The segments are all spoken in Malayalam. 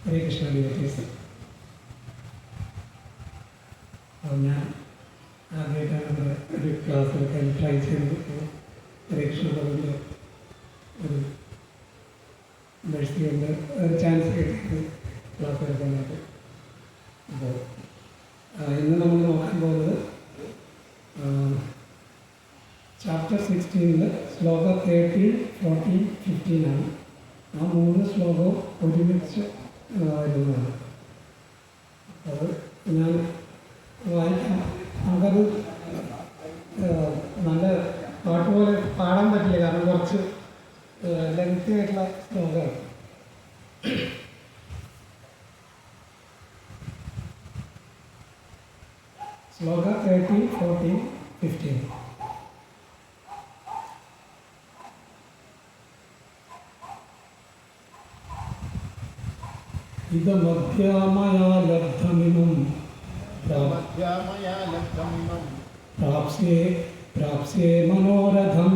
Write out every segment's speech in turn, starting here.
ഹരേ കൃഷ്ണ ഡിവോട്ടീസ്. ഞാൻ ആദ്യമായിട്ടാണ് നമ്മുടെ ഒരു ക്ലാസ്സിലൊക്കെ ട്രൈ ചെയ്ത് ഹരേ കൃഷ്ണ പറഞ്ഞ ഒരു മേഴ്സി കൊണ്ട് ഒരു ചാൻസ് കിട്ടിയത് ക്ലാസ് എടുക്കാനായിട്ട്. അപ്പോൾ ഇന്ന് നമ്മൾ നോക്കാൻ പോകുന്നത് ചാപ്റ്റർ 16 ശ്ലോക 13, 14, 15 ആണ്. ആ 3 ശ്ലോകവും ഒരുമിച്ച് വരുന്നതാണ്. അത് ഞാൻ വായിക്കാം. നമുക്കത് നല്ല പാട്ട് പോലെ പാടാൻ പറ്റില്ല, കാരണം കുറച്ച് ലെങ്തി ആയിട്ടുള്ള ശ്ലോകമാണ്. ശ്ലോക 13, 14, 15. ഇതമധ്യാമയാ ലബ്ധമിമം പ്രാപ്സ്യേ മനോരഥം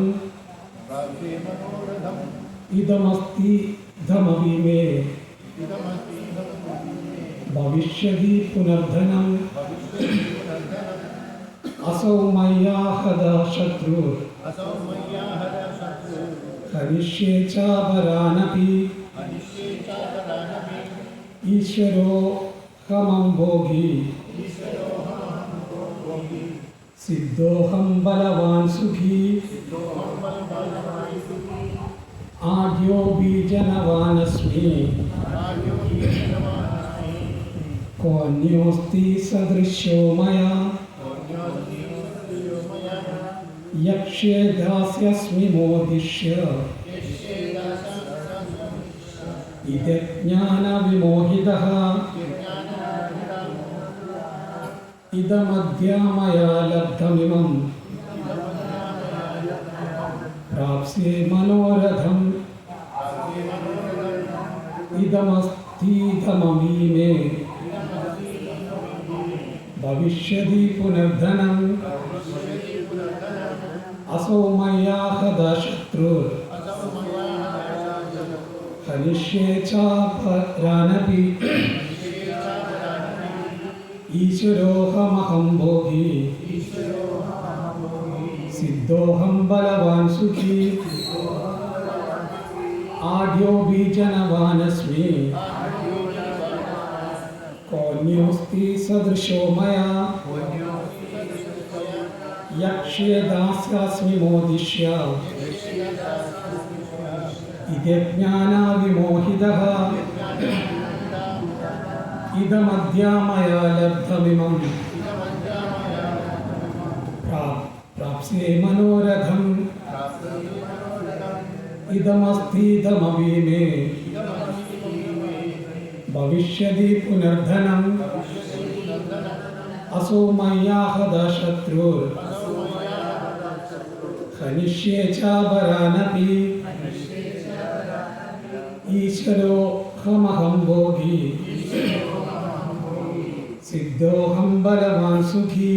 ഇതമസ്തി ധമവി മേ ഭവിഷ്യതി പുനർധനം അസൗ മയ്യാ ഹദാ ശത്രുർ ഹരിഷ്യേ ചാപരാനപി ഈശ്വരോ ഹമം ഭോഗി സിദ്ധോഹം ബലവാൻ സുഖി ആദ്യോ ബീജനവാനസ്മി കോന്യോസ്തി സദൃശോ മയാ യക്ഷ്യേ ദാസ്യസ്മി മോദിഷ്യ ഇതി ജ്ഞാനവിമോഹിതഃ ഇദമദ്യ മയാ ലബ്ധമിമം പ്രാപ്സ്യേ മനോരഥം ഇദമസ്തീതമവി മേ ഭവിഷ്യതി പുനർധനം അസൗ മയ്യാ ഹദാ ശത്രുർ ഹരിഷ്യേ ചാപരാനപി ഈശ്വരോഹമഹം ഭോഗി സിദ്ധോഹം ബലവാൻ സുഖി ആദ്യോ ബീജനവാനസ്മി കോന്യോസ്തി സദൃശോ മയാ യക്ഷ്യേ ദാസ്യാസ്മി മോദിഷ്യ ഇതി ജ്ഞാനവിമോഹിതഃ ഇദമദ്യ മയാ ലബ്ധമിമം പ്രാപ്സ്യേ മനോരഥം ഇദമസ്തീതമവി മേ ഭവിഷ്യതി പുനർധനം അസൗ മയ്യാ ഹദാ ശത്രുർ ഹനിഷ്യേ ചാപരാനപി ഈശ്വരോ ഹമഹം ഭോഗി സിദ്ധോഹം ബലവാൻ സുഖി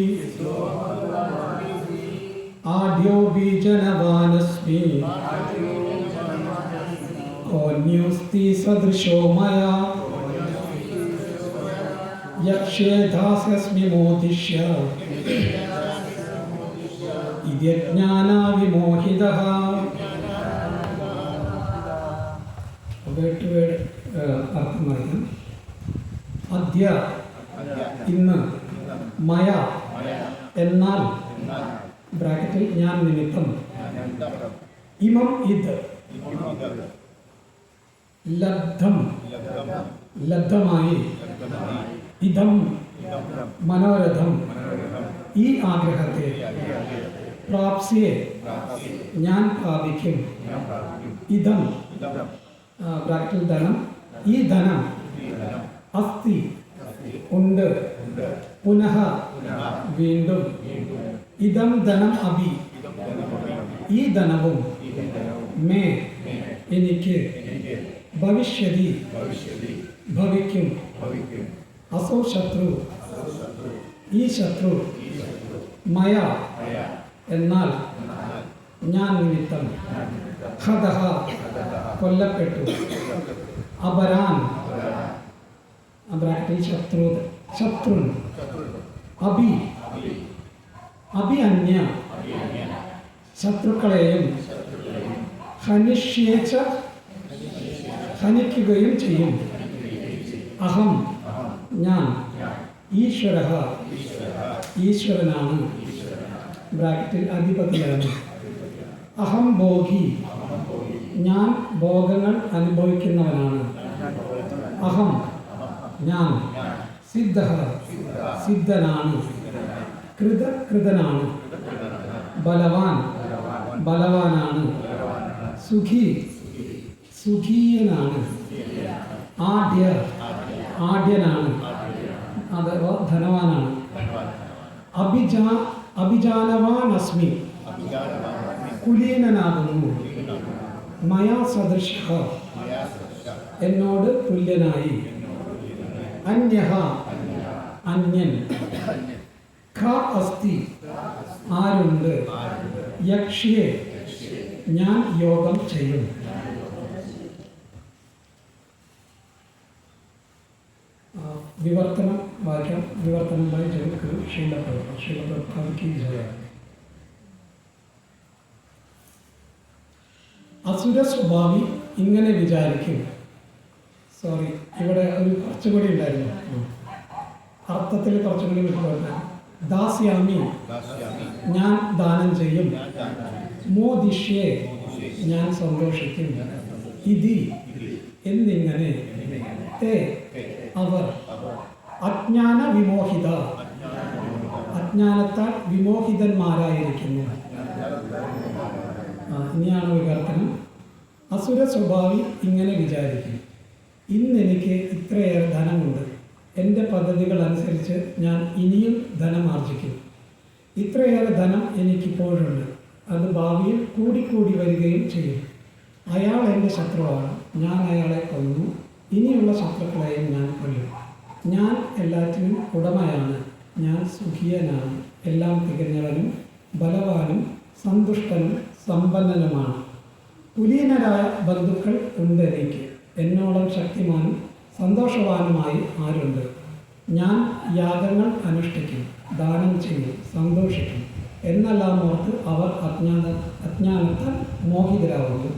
ആദ്യോ ബീജനവാനസ്മി കോന്യോസ്തി സദൃശോ മയാ യക്ഷ്യേ ദാസ്യസ്മി മോദിഷ്യ ഇതി ജ്ഞാനവിമോഹിതഃ. അർത്ഥം പറയാം. അദ്യ ഇന്ന്, മയ എന്നാൽ ബ്രാക്കറ്റിൽ ഞാൻ നിമിത്തം, ഇമം ഇത്, ലബ്ധം ലബ്ധമായി, ഇതം മനോരഥം ഈ ആഗ്രഹത്തെ, പ്രാപ്സ്യേ ഞാൻ പ്രാപിക്കും, ഇതം ബ്രാക്കറ്റിൽ ധനം ഈ ധനം, അസ്തി ഉണ്ട്, പുനഃ വീണ്ടും, ഇതം ധനം അഭി ഈ ധനവും, മേ എനിക്ക്, ഭവിഷ്യതി ഭവിക്കും, അസൗ ശത്രു ഈ ശത്രു, മയ എന്നാൽ ഞാൻ നിമിത്തം, ഹതഃ കൊല്ലപ്പെട്ടു, അപരാൻ ബ്രാക്കറ്റിൽ ശത്രു. അഭി അന്യ ശത്രുക്കളെയും ഹനിഷ്യേച്ച ഹനിക്കുകയും ചെയ്യും. അഹം ഞാൻ ഈശ്വരഃ ഈശ്വരനാണ്, ബ്രാക്കറ്റിൽ അധിപതിയാണ്. അഹം ഭോഗി ഞാൻ ഭോഗങ്ങൾ അനുഭവിക്കുന്നവനാണ്. അഹം ഞാൻ സിദ്ധഃ സിദ്ധനാണ്, കൃതനാണ്. ബലവാനാണ്. സുഖീയനാണ്. ആഢ്യനാണ്, അഥവാ ധനവാനാണ്. അഭിജാനവാനസ്മി കുലീനനാകുന്നു. മയാ സദൃശഃ എന്നോട് തുല്യനായി. അന്യഃ അന്യൻ. ഖ അസ്തി ആരുണ്ട്. യക്ഷ്യേ ഞാൻ യോഗം ചെയ്യും. വിവർത്തനം വാക്യം. വിവർത്തനം ബൈ ജനക്ക് ശീലപ്രഭാവിക്ക് ജയ. അസുര സ്വഭാവി ഇങ്ങനെ വിചാരിക്കും. സോറി, ഇവിടെ ഒരു കുറച്ചുകൂടി ഉണ്ടായിരുന്നു, അർത്ഥത്തിൽ കുറച്ചുകൂടി വിട്ടുപോട്ടെ. ദാസ്യാമി ഞാൻ ദാനം ചെയ്യും. മോദിഷ്യേ ഞാൻ സന്തോഷിക്കും. ഇതി എന്നിങ്ങനെ. തേ അവർ. അജ്ഞാന വിമോഹിത അജ്ഞാനത്താൽ വിമോഹിതന്മാരായിരിക്കുന്നു. ഇനിയാണ് വിവർത്തനം. അസുര സ്വഭാവി ഇങ്ങനെ വിചാരിക്കും. ഇന്നെനിക്ക് ഇത്രയേറെ ധനമുണ്ട്. എൻ്റെ പദ്ധതികൾ അനുസരിച്ച് ഞാൻ ഇനിയും ധനമാർജിക്കും. ഇത്രയേറെ ധനം എനിക്കിപ്പോഴുണ്ട്. അത് ഭാവിയിൽ കൂടിക്കൂടി വരികയും ചെയ്യും. അയാൾ എൻ്റെ ശത്രുവാണ്. ഞാൻ അയാളെ കൊന്നു. ഇനിയുള്ള ശത്രുക്കളെയും ഞാൻ കൊല്ലും. ഞാൻ എല്ലാറ്റിനും ഉടമയാണ്. ഞാൻ സുഖിയനാണ്. എല്ലാം തികഞ്ഞവനും ബലവാനും സന്തുഷ്ടനും സമ്പന്നനുമാണ്. കുലീനരായ ബന്ധുക്കൾ ഉണ്ട് എനിക്ക്. എന്നോളം ശക്തിമാനും സന്തോഷവാനുമായി ആരുണ്ട്. ഞാൻ യാഗങ്ങൾ അനുഷ്ഠിക്കും, ദാനം ചെയ്യും, സന്തോഷിക്കും എന്നെല്ലാം ഓർത്ത് അവർ അജ്ഞാനത്താൽ മോഹിതരാകുന്നു.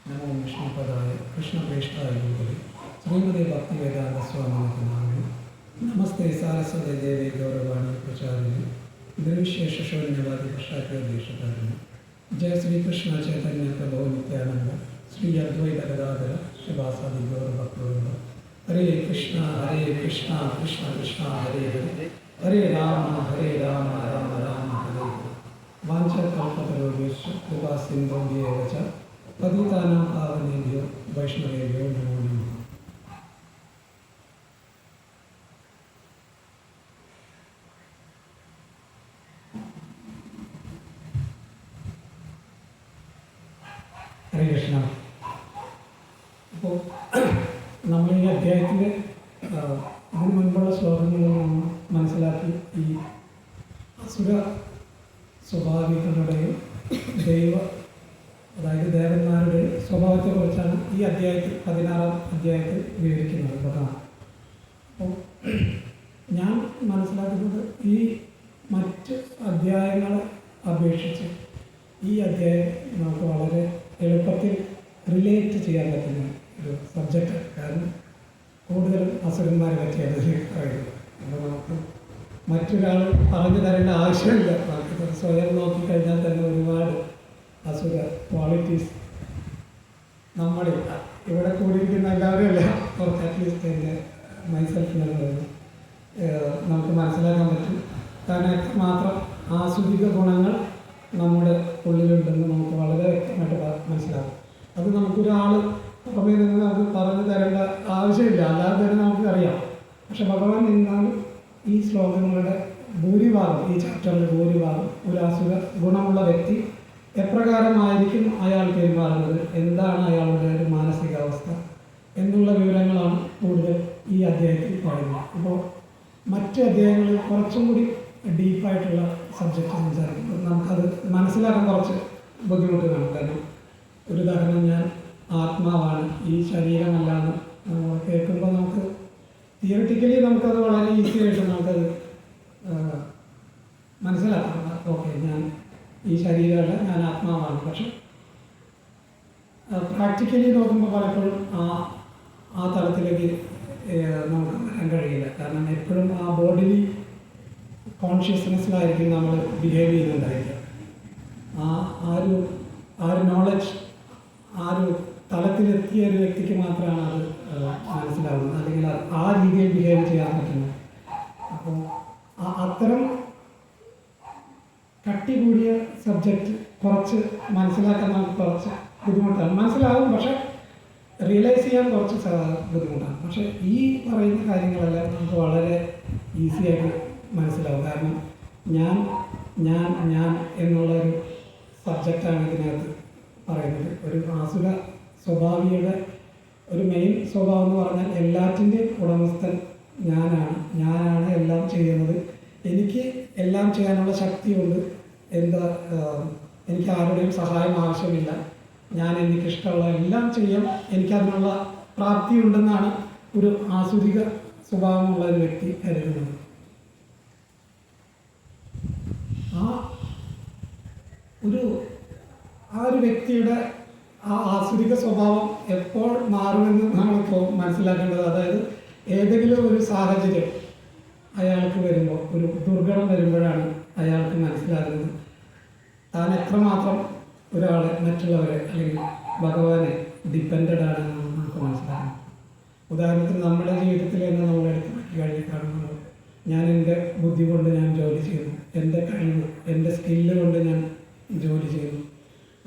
നമോ വിഷ്ണുപദായ കൃഷ്ണപ്രേഷ്ഠായ ഗുരുവേ ശ്രീമതേ ഭക്തിവേദാന്ത സ്വാമിനാഥനാമി. നമസ്തേ സാരസ്വതേ ദേവേ ഗൗരവാണി പ്രചാരിണി നിർവിശേഷശൂന്യവാദി പശ്ചാത്തലദേശകാരിണി. ജയ ശ്രീകൃഷ്ണ ചൈതന്യ പ്രഭോ നിത്യാനന്ദ ശ്രീ അദ്വൈത ഗദാധര ശിവാസാദി ഗൗരഭക്തവൃന്ദ. ഹരേ കൃഷ്ണ കൃഷ്ണ കൃഷ്ണ ഹരേ ഹരേ. ഹരേ രാമ രാമ രാമ ഹരേ. വാഞ്ചകൽപതരോഗേഷു കൃപാ സിന്ധുഭ്യേവ ച പതിതാനാം പാവനേഭ്യോ വൈഷ്ണവേഭ്യോ നമോ നമഃ. ഹരേ കൃഷ്ണ. അപ്പോൾ നമ്മൾ ഈ അധ്യായത്തിൻ്റെ ഇതിനു മുൻപുള്ള ശ്ലോകങ്ങളിൽ നമ്മൾ മനസ്സിലാക്കി ഈ അസുര സ്വഭാവികളുടെയും അതായത് ദേവന്മാരുടെ സ്വഭാവത്തെക്കുറിച്ചാണ് ഈ അധ്യായത്തിൽ 16-ാം അധ്യായത്തിൽ വിവരിക്കുന്നത് പ്രധാനം. അപ്പോൾ ഞാൻ മനസ്സിലാക്കുന്നത് ഈ മറ്റ് അധ്യായങ്ങളെ അപേക്ഷിച്ച് ഈ അധ്യായം നമുക്ക് വളരെ എളുപ്പത്തിൽ റിലേറ്റ് ചെയ്യാൻ പറ്റുന്ന ഒരു സബ്ജക്റ്റ്. കാരണം കൂടുതലും അസുരന്മാരെ പറ്റിയാണ് ഇതിൽ പറയുന്നത്. അപ്പോൾ നമുക്ക് മറ്റൊരാൾ പറഞ്ഞു തരേണ്ട ആവശ്യമില്ല. നമുക്ക് സ്വയം നോക്കിക്കഴിഞ്ഞാൽ തന്നെ ഒരുപാട് അസുര ക്വാളിറ്റീസ് നമ്മളിൽ ഇവിടെ കൂടിയിരിക്കുന്ന എല്ലാവരും അല്ല, കുറച്ച് അറ്റ്ലീസ്റ്റ് എൻ്റെ മൈസെൽഫിനുള്ളത് നമുക്ക് മനസ്സിലാക്കാൻ പറ്റും. കാരണം എത്രമാത്രം ആസ്വദിക ഗുണങ്ങൾ നമ്മുടെ ഉള്ളിലുണ്ടെന്ന് നമുക്ക് വളരെ വ്യക്തമായിട്ട് മനസ്സിലാകും. അത് നമുക്കൊരാൾ പുറമേ നിന്ന് നമുക്ക് പറഞ്ഞു തരേണ്ട ആവശ്യമില്ല, അല്ലാതെ തന്നെ നമുക്കറിയാം. പക്ഷെ ഭഗവാൻ എന്നാലും ഈ ശ്ലോകങ്ങളുടെ ഭൂരിഭാഗം, ഈ ചാപ്റ്ററിൻ്റെ ഭൂരിഭാഗം ഒരു അസുഖ ഗുണമുള്ള വ്യക്തി എപ്രകാരമായിരിക്കും അയാൾ പെരുമാറുന്നത്, എന്താണ് അയാളുടെ ഒരു മാനസികാവസ്ഥ എന്നുള്ള വിവരങ്ങളാണ് കൂടുതൽ ഈ അധ്യായത്തിൽ പറയുന്നത്. അപ്പോൾ മറ്റ് അധ്യായങ്ങളിൽ കുറച്ചും കൂടി ഡീപ്പായിട്ടുള്ള സബ്ജക്റ്റ് സംസാരിക്കുമ്പോൾ നമുക്കത് മനസ്സിലാക്കാൻ കുറച്ച് ബുദ്ധിമുട്ട് കാണും. കാരണം ഒരു ഉദാഹരണം, ഞാൻ ആത്മാവാണ്, ഈ ശരീരമല്ലാന്ന് കേൾക്കുമ്പോൾ നമുക്ക് തിയറിറ്റിക്കലി നമുക്കത് വളരെ ഈസി ആയിട്ട് നമുക്കത് മനസ്സിലാക്കാം. ഓക്കെ, ഞാൻ ഈ ശരീരമല്ല, ഞാൻ ആത്മാവാണ്. പക്ഷെ പ്രാക്ടിക്കലി നോക്കുമ്പോൾ പലപ്പോഴും ആ തലത്തിലേക്ക് നമുക്ക് വരാൻ കഴിയില്ല. കാരണം എപ്പോഴും ആ ബോഡിലി കോൺഷ്യസ്നെസ്സിലായിരിക്കും നമ്മൾ ബിഹേവ് ചെയ്യുന്നുണ്ടായിരിക്കുക. ആ ഒരു നോളജ് ആ ഒരു തലത്തിലെത്തിയ ഒരു വ്യക്തിക്ക് മാത്രമാണ് അത് മനസ്സിലാവുന്നത്, അല്ലെങ്കിൽ ആ രീതിയിൽ ബിഹേവ് ചെയ്യാൻ പറ്റുന്നത്. അപ്പോൾ അത്തരം കട്ടി കൂടിയ സബ്ജക്റ്റ് കുറച്ച് മനസ്സിലാക്കാൻ നമുക്ക് കുറച്ച് ബുദ്ധിമുട്ടാണ്. മനസ്സിലാവും, പക്ഷെ റിയലൈസ് ചെയ്യാൻ കുറച്ച് ബുദ്ധിമുട്ടാണ്. പക്ഷെ ഈ പറയുന്ന കാര്യങ്ങളെല്ലാം നമുക്ക് വളരെ ഈസി ആയിട്ട് മനസ്സിലാവും. കാരണം ഞാൻ എന്നുള്ളൊരു സബ്ജക്റ്റാണ് ഇതിനകത്ത് പറയുന്നത്. ഒരു ആസുര സ്വഭാവിയുടെ ഒരു മെയിൻ സ്വഭാവം എന്ന് പറഞ്ഞാൽ എല്ലാറ്റിൻ്റെയും ഉടമസ്ഥൻ ഞാനാണ് എല്ലാം ചെയ്യുന്നത്, എനിക്ക് എല്ലാം ചെയ്യാനുള്ള ശക്തിയുണ്ട്, എനിക്ക് ആരുടെയും സഹായം ആവശ്യമില്ല, ഞാൻ എനിക്കിഷ്ടമുള്ള എല്ലാം ചെയ്യാൻ എനിക്കതിനുള്ള പ്രാപ്തിയുണ്ടെന്നാണ് ഒരു ആസുരിക സ്വഭാവമുള്ള ഒരു വ്യക്തി കരുതുന്നത്. ആ ഒരു വ്യക്തിയുടെ ആ ആസുരിക സ്വഭാവം എപ്പോൾ മാറുമെന്ന് നമ്മളിപ്പോൾ മനസ്സിലാക്കേണ്ടത്. അതായത് ഏതെങ്കിലും ഒരു സാഹചര്യം അയാൾക്ക് വരുമ്പോൾ, ഒരു ദുർഘടം വരുമ്പോഴാണ് അയാൾക്ക് മനസ്സിലാകുന്നത് താൻ എത്രമാത്രം ഒരാളെ, മറ്റുള്ളവരെ അല്ലെങ്കിൽ ഭഗവാനെ ഡിപ്പെൻഡഡ് ആണെന്ന് നമുക്ക് മനസ്സിലാക്കണം. ഉദാഹരണത്തിന് നമ്മുടെ ജീവിതത്തിൽ തന്നെ നമ്മൾ എടുത്ത് കഴിഞ്ഞ് കാണുന്നത്, ഞാൻ എൻ്റെ ബുദ്ധി കൊണ്ട് ഞാൻ ജോലി ചെയ്യുന്നു, എൻ്റെ കഴിവ്, എൻ്റെ സ്കില്ല് കൊണ്ട് ഞാൻ ജോലി ചെയ്യുന്നു,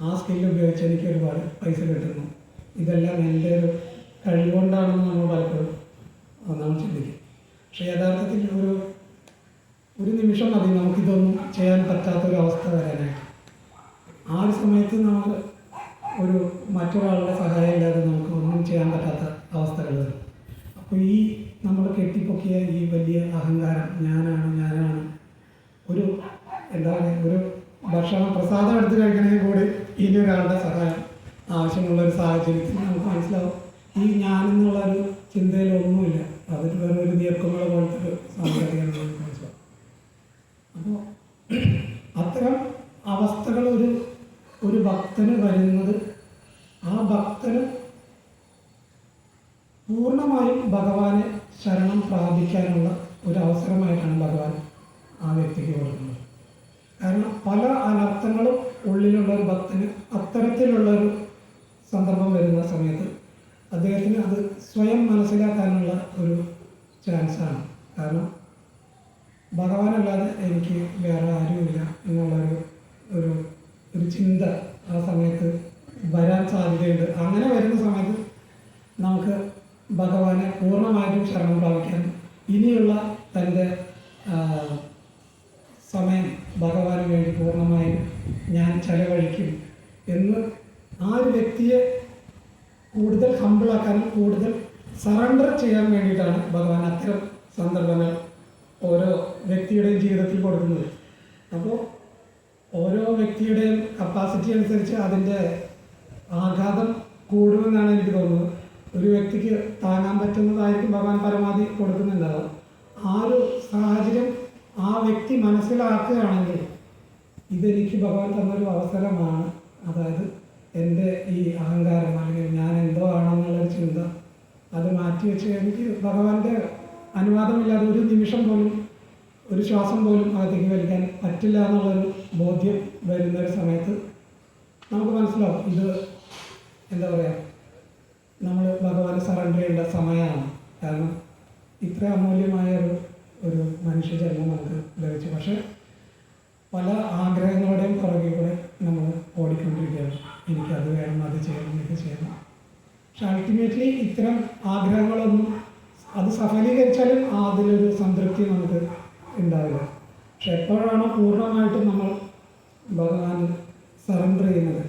ആ സ്കില്ല് ഉപയോഗിച്ച് എനിക്ക് ഒരുപാട് പൈസ കിട്ടുന്നു, ഇതെല്ലാം എൻ്റെ ഒരു കഴിവുകൊണ്ടാണെന്ന് നമ്മൾ പലപ്പോഴും നമ്മൾ ചിന്തിക്കും. പക്ഷേ യഥാർത്ഥത്തിൽ ഒരു നിമിഷം മതി നമുക്കിതൊന്നും ചെയ്യാൻ പറ്റാത്തൊരവസ്ഥ വരാനായിട്ട്. ആ ഒരു സമയത്ത് നമ്മൾ മറ്റൊരാളുടെ സഹായം ഇല്ലാതെ നമുക്ക് ഒന്നും ചെയ്യാൻ പറ്റാത്ത അവസ്ഥകൾ വരും. അപ്പോൾ നമ്മൾ കെട്ടിപ്പൊക്കിയ ഈ വലിയ അഹങ്കാരം, ഞാനാണ് എന്താ പറയുക, ഒരു ഭക്ഷണം പ്രസാദം എടുത്ത് കഴിക്കണമെങ്കിൽ കൂടി ഇനി ഒരാളുടെ സഹായം ആവശ്യമുള്ളൊരു സാഹചര്യത്തിൽ നമുക്ക് മനസ്സിലാവും ഈ ഞാനെന്നുള്ളൊരു ചിന്തയിലൊന്നുമില്ല, അതൊരു വേറെ ഒരു നീർക്കുമുള്ള പോലത്തെ ഒരു സാങ്കേതികമാണ് നമുക്ക് മനസ്സിലാവും. അപ്പോൾ അത്തരം അവസ്ഥകൾ ഒരു ഭക്തന് വരുന്നത്, ആ ഭക്തന് പൂർണ്ണമായും ഭഗവാനെ ശരണം പ്രാപിക്കാനുള്ള ഒരു അവസരമായിട്ടാണ് ഭഗവാൻ ആ വ്യക്തിക്ക് കൊടുക്കുന്നത്. കാരണം പല അനർത്ഥങ്ങളും ഉള്ളിലുള്ള ഒരു ഭക്തന് അത്തരത്തിലുള്ളൊരു സന്ദർഭം വരുന്ന സമയത്ത് അദ്ദേഹത്തിന് അത് സ്വയം മനസ്സിലാക്കാനുള്ള ഒരു ചാൻസാണ്. കാരണം ഭഗവാനല്ലാതെ എനിക്ക് വേറെ ആരുമില്ല എന്നുള്ളൊരു ഒരു ചിന്ത ആ സമയത്ത് വരാൻ സാധ്യതയുണ്ട്. അങ്ങനെ വരുന്ന സമയത്ത് നമുക്ക് ഭഗവാനെ പൂർണ്ണമായിട്ടും ശരണം പ്രാപിക്കാൻ, ഇനിയുള്ള തൻ്റെ സമയം ഭഗവാന് വേണ്ടി പൂർണ്ണമായും ഞാൻ ചെലവഴിക്കും എന്ന് ആ ഒരു വ്യക്തിയെ കൂടുതൽ ഹമ്പിളാക്കാനും കൂടുതൽ സറണ്ടർ ചെയ്യാൻ വേണ്ടിയിട്ടാണ് ഭഗവാൻ അത്തരം സന്ദർഭങ്ങൾ ഓരോ വ്യക്തിയുടെയും ജീവിതത്തിൽ കൊടുക്കുന്നത്. അപ്പോൾ ഓരോ വ്യക്തിയുടെയും കപ്പാസിറ്റി അനുസരിച്ച് അതിൻ്റെ ആഘാതം കൂടുമെന്നാണ് എനിക്ക് തോന്നുന്നത്. ഒരു വ്യക്തിക്ക് താങ്ങാൻ പറ്റുന്നതായിരിക്കും ഭഗവാൻ പരമാവധി കൊടുക്കുന്നുണ്ടാവുക. ആ ഒരു സാഹചര്യം ആ വ്യക്തി മനസ്സിലാക്കുകയാണെങ്കിൽ ഇതെനിക്ക് ഭഗവാൻ തന്നൊരു അവസരമാണ്, അതായത് എൻ്റെ ഈ അഹങ്കാരം അല്ലെങ്കിൽ ഞാൻ എന്തോ ആണെന്നുള്ളൊരു ചിന്ത അത് മാറ്റിവെച്ച് എനിക്ക് ഭഗവാന്റെ അനുവാദമില്ലാതെ ഒരു നിമിഷം പോലും, ഒരു ശ്വാസം പോലും അകത്തേക്ക് വലിക്കാൻ പറ്റില്ല എന്നുള്ളൊരു ബോധ്യം വരുന്നൊരു സമയത്ത് നമുക്ക് മനസ്സിലാവും ഇത് എന്താ പറയുക, നമ്മൾ ഭഗവാനെ സറണ്ടർ ചെയ്യേണ്ട സമയമാണ്. കാരണം ഇത്ര അമൂല്യമായ ഒരു മനുഷ്യജന്മം നമുക്ക് ലഭിച്ചു. പക്ഷേ പല ആഗ്രഹങ്ങളുടെയും പുറകെ കൂടെ നമ്മൾ ഓടിക്കൊണ്ടിരിക്കുകയാണ്. എനിക്കത് വേണം, അത് ചെയ്യണം, ഇത് ചെയ്യണം. പക്ഷെ അൾട്ടിമേറ്റ്ലി ഇത്തരം ആഗ്രഹങ്ങളൊന്നും അത് സഫലീകരിച്ചാലും അതിലൊരു സംതൃപ്തി നമുക്ക് ഉണ്ടാവില്ല. പക്ഷെ എപ്പോഴാണോ പൂർണ്ണമായിട്ടും നമ്മൾ ഭഗവാൻ സറണ്ടർ ചെയ്യുന്നത്,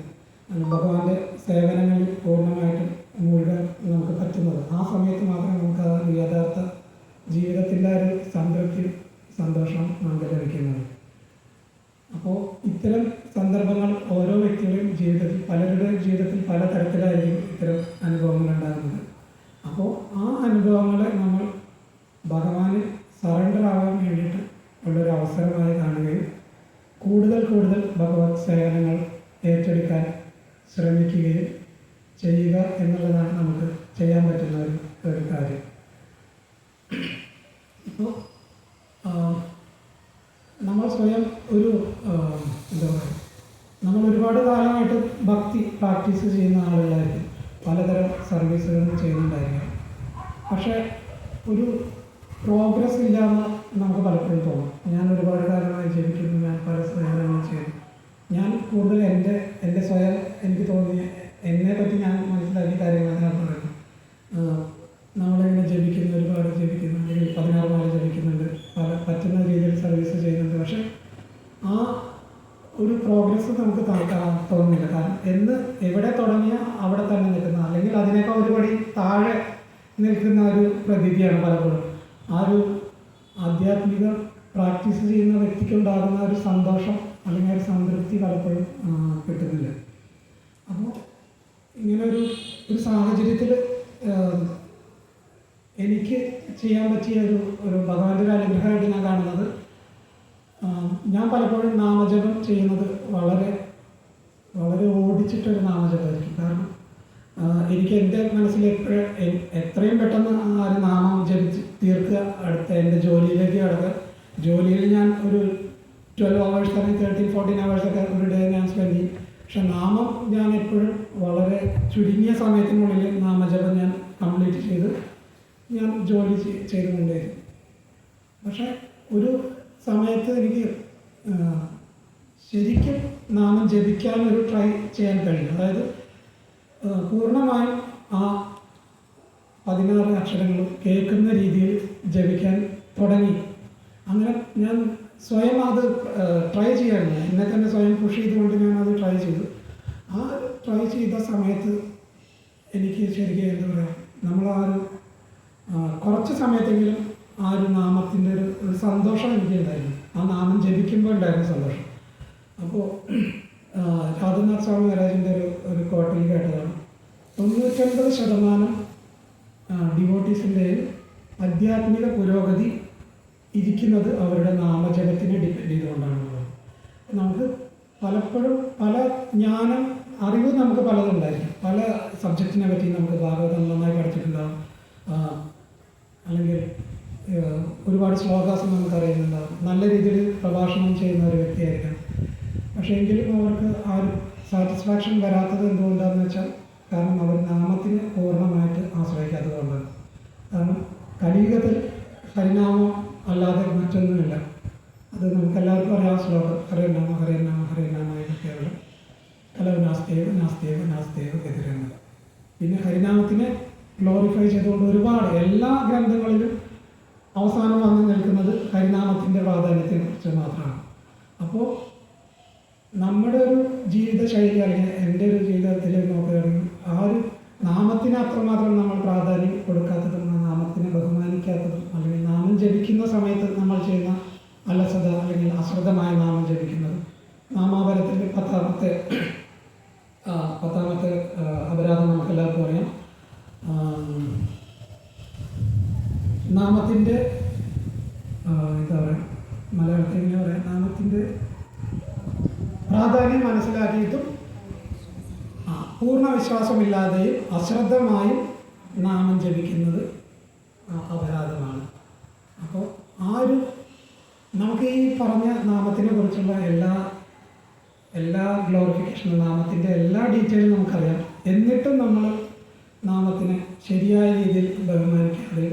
ഭഗവാന്റെ സേവനങ്ങളിൽ പൂർണ്ണമായിട്ടും മുഴുവൻ നമുക്ക് പറ്റുന്നത്, ആ സമയത്ത് മാത്രമേ നമുക്ക് ആ യഥാർത്ഥ ജീവിതത്തിൻ്റെ ഒരു സംതൃപ്തി, സന്തോഷം നമുക്ക് ലഭിക്കുന്നത്. അപ്പോൾ ഇത്തരം സന്ദർഭങ്ങൾ ഓരോ വ്യക്തിയുടെയും ജീവിതത്തിൽ, പലരുടെയും ജീവിതത്തിൽ പല തരത്തിലായിരിക്കും ഇത്തരം അനുഭവങ്ങൾ ഉണ്ടാകുന്നത്. അപ്പോൾ ആ അനുഭവങ്ങളെ നമ്മൾ ഭഗവാന് സറണ്ടർ ആവാൻ വേണ്ടിയിട്ട് ഉള്ളൊരു അവസരമായി കാണുകയും കൂടുതൽ കൂടുതൽ ഭഗവത് സേവനങ്ങൾ ഏറ്റെടുക്കാൻ ശ്രമിക്കുകയും ചെയ്യുക എന്നുള്ളതാണ് നമുക്ക് ചെയ്യാൻ പറ്റുന്ന ഒരു കാര്യം. ഇപ്പോൾ നമ്മൾ സ്വയം ഒരു എന്താ പറയുക, നമ്മൾ ഒരുപാട് കാലമായിട്ട് ഭക്തി പ്രാക്ടീസ് ചെയ്യുന്ന ആളുകളായിരിക്കും, പലതരം സർവീസുകളും ചെയ്യുന്നുണ്ടായിരിക്കും. പക്ഷേ ഒരു പ്രോഗ്രസ് ഇല്ലാന്ന് നമുക്ക് പലപ്പോഴും തോന്നും. ഞാൻ ഒരുപാട് കാലമായി ജപിക്കുന്നു, ഞാൻ പല സേവനങ്ങളും ചെയ്യുന്നു, ഞാൻ കൂടുതൽ എൻ്റെ സ്വയം എനിക്ക് തോന്നിയ എന്നെ പറ്റി ഞാൻ മനസ്സിലാക്കിയ കാര്യങ്ങൾ ഞാൻ പറയുന്നു. നമ്മളിങ്ങനെ ജപിക്കുന്നു, ഒരുപാട് ജപിക്കുന്നു, അല്ലെങ്കിൽ 16 മാല ജപിക്കുന്നുണ്ട്, പറ്റുന്ന രീതിയിൽ സർവീസ് ചെയ്യുന്നുണ്ട്. പക്ഷെ ആ ഒരു പ്രോഗ്രസ് നമുക്ക് തോന്നുന്നില്ല. കാരണം എവിടെ തുടങ്ങിയ അവിടെ തന്നെ നിൽക്കുന്ന, അല്ലെങ്കിൽ അതിനേക്കാൾ ഒരുപടി താഴെ നിൽക്കുന്ന ഒരു പ്രതീതിയാണ് പലപ്പോഴും. ആ ഒരു ആധ്യാത്മിക പ്രാക്ടീസ് ചെയ്യുന്ന വ്യക്തിക്കുണ്ടാകുന്ന ഒരു സന്തോഷം അല്ലെങ്കിൽ ഒരു സംതൃപ്തി പലപ്പോഴും കിട്ടുന്നില്ല. അപ്പോൾ ഇങ്ങനെ ഒരു സാഹചര്യത്തിൽ എനിക്ക് ചെയ്യാൻ പറ്റിയ ഒരു ഭഗവാന്റെ ഒരു അനുഗ്രഹമായിട്ട് ഞാൻ കാണുന്നത്, ഞാൻ പലപ്പോഴും നാമജപം ചെയ്യുന്നത് വളരെ വളരെ ഓടിച്ചിട്ടൊരു നാമജപമായിരിക്കും. കാരണം എനിക്ക് എൻ്റെ മനസ്സിൽ എത്രയും പെട്ടെന്ന് ആ ഒരു നാമം ജപിച്ച് തീർക്കുക, അടുത്ത എൻ്റെ ജോലിയിലേക്ക് കടക്കുക. ജോലിയിൽ ഞാൻ ഒരു 12 hours അല്ലെങ്കിൽ 13-14 hours ഒക്കെ ഒരു ഡേ ഞാൻ സ്പെൻഡ് ചെയ്യും. പക്ഷെ നാമം ഞാൻ എപ്പോഴും വളരെ ചുരുങ്ങിയ സമയത്തിനുള്ളിൽ നാമജപം ഞാൻ കംപ്ലീറ്റ് ചെയ്ത് ഞാൻ ജോലി ചെയ്തുകൊണ്ടേയിരുന്നു. പക്ഷെ ഒരു സമയത്ത് എനിക്ക് ശരിക്കും നാമം ജപിക്കാൻ ഒരു ട്രൈ ചെയ്യാൻ കഴിയും. അതായത് പൂർണ്ണമായും ആ 16 അക്ഷരങ്ങളും കേൾക്കുന്ന രീതിയിൽ ജപിക്കാൻ തുടങ്ങി. അങ്ങനെ ഞാൻ സ്വയം അത് ട്രൈ ചെയ്യാറുണ്ട്. എന്നെ തന്നെ സ്വയം പുഷ് ചെയ്തുകൊണ്ട് ഞാൻ അത് ട്രൈ ചെയ്തു. ആ ട്രൈ ചെയ്ത സമയത്ത് എനിക്ക് ശരിക്കും എന്താ പറയുക, നമ്മൾ ആ ഒരു കുറച്ച് സമയത്തെങ്കിലും ആ ഒരു നാമത്തിൻ്റെ ഒരു സന്തോഷം എനിക്കുണ്ടായിരുന്നു. ആ നാമം ജപിക്കുമ്പോൾ ഉണ്ടായിരുന്ന സന്തോഷം. അപ്പോൾ രാധാനാഥ് സ്വാമി മഹാരാജിൻ്റെ ഒരു കോട്ടിൽ കേട്ടതാണ്, 99% ഡിവോട്ടീസിൻ്റെയും ആധ്യാത്മിക പുരോഗതി ഇരിക്കുന്നത് അവരുടെ നാമജപത്തിനെ ഡിപ്പെൻഡ് ചെയ്തുകൊണ്ടാണുള്ളത്. നമുക്ക് പലപ്പോഴും പല ജ്ഞാനം, അറിവ് നമുക്ക് പലതുണ്ടായിരിക്കും. പല സബ്ജക്റ്റിനെ പറ്റി നമുക്ക് ഭാഗവതം നന്നായി പഠിച്ചിട്ടുണ്ടാകും, അല്ലെങ്കിൽ ഒരുപാട് ശ്ലോകാസ് നമുക്കറിയുന്നുണ്ടാകും, നല്ല രീതിയിൽ പ്രഭാഷണം ചെയ്യുന്ന ഒരു വ്യക്തിയായിരിക്കാം. പക്ഷേ എങ്കിലും അവർക്ക് ആ ഒരു സാറ്റിസ്ഫാക്ഷൻ വരാത്തത് എന്തുകൊണ്ടാണെന്ന് വെച്ചാൽ, കാരണം അവർ നാമത്തിന് പൂർണ്ണമായിട്ട് ആശ്രയിക്കാത്തത് കൊണ്ടാണ്. കാരണം കലിയുഗത്തിൽ ഹരിനാമം അല്ലാതെ മറ്റൊന്നുമില്ല. അത് നമുക്കെല്ലാവർക്കും അറിയാം ശ്ലോകം, ഹരേ നാമ ഹരേ നാമ ഹരേ നാമ എന്നൊക്കെയുള്ള കലവ് നാസ്തേവ നാസ്തേവ നാസ്തേവ ഗതിരങ്ങൾ. പിന്നെ ഹരിനാമത്തിനെ ഗ്ലോറിഫൈ ചെയ്തുകൊണ്ട് ഒരുപാട് എല്ലാ ഗ്രന്ഥങ്ങളിലും അവസാനം വന്ന് നിൽക്കുന്നത് ഹരിനാമത്തിൻ്റെ പ്രാധാന്യത്തെക്കുറിച്ച് മാത്രമാണ്. അപ്പോൾ നമ്മുടെ ഒരു ജീവിത ശൈലി, അല്ലെങ്കിൽ എൻ്റെ ഒരു ജീവിതത്തിൽ നോക്കുകയാണെങ്കിൽ ആ ഒരു നാമത്തിന് അത്രമാത്രം നമ്മൾ പ്രാധാന്യം കൊടുക്കാത്തതും നാമത്തിനെ ബഹുമാനിക്കാത്തതും, അല്ലെങ്കിൽ നാമം ജപിക്കുന്ന സമയത്ത് നമ്മൾ ചെയ്യുന്ന അലസത അല്ലെങ്കിൽ അശ്രദ്ധമായ നാമം ജപിക്കുന്നതും, നാമാപരത്തിൻ്റെ പത്താമത്തെ അപരാധം നമുക്കെല്ലാവർക്കും അറിയാം. നാമത്തിൻ്റെ എന്താ പറയുക, മലയാളത്തിൽ എങ്ങനെ പറയാം, നാമത്തിൻ്റെ പ്രാധാന്യം മനസ്സിലാക്കിയിട്ടും പൂർണ്ണ വിശ്വാസമില്ലാതെയും അശ്രദ്ധമായും നാമം ജപിക്കുന്നത് അപരാധമാണ്. അപ്പോൾ ആ ഒരു നമുക്ക് ഈ പറഞ്ഞ നാമത്തിനെ കുറിച്ചുള്ള എല്ലാ ഗ്ലോറിഫിക്കേഷനും, നാമത്തിൻ്റെ എല്ലാ ഡീറ്റെയിലും നമുക്കറിയാം. എന്നിട്ടും നമ്മൾ നാമത്തിനെ ശരിയായ രീതിയിൽ ബഹുമാനിക്കാതെ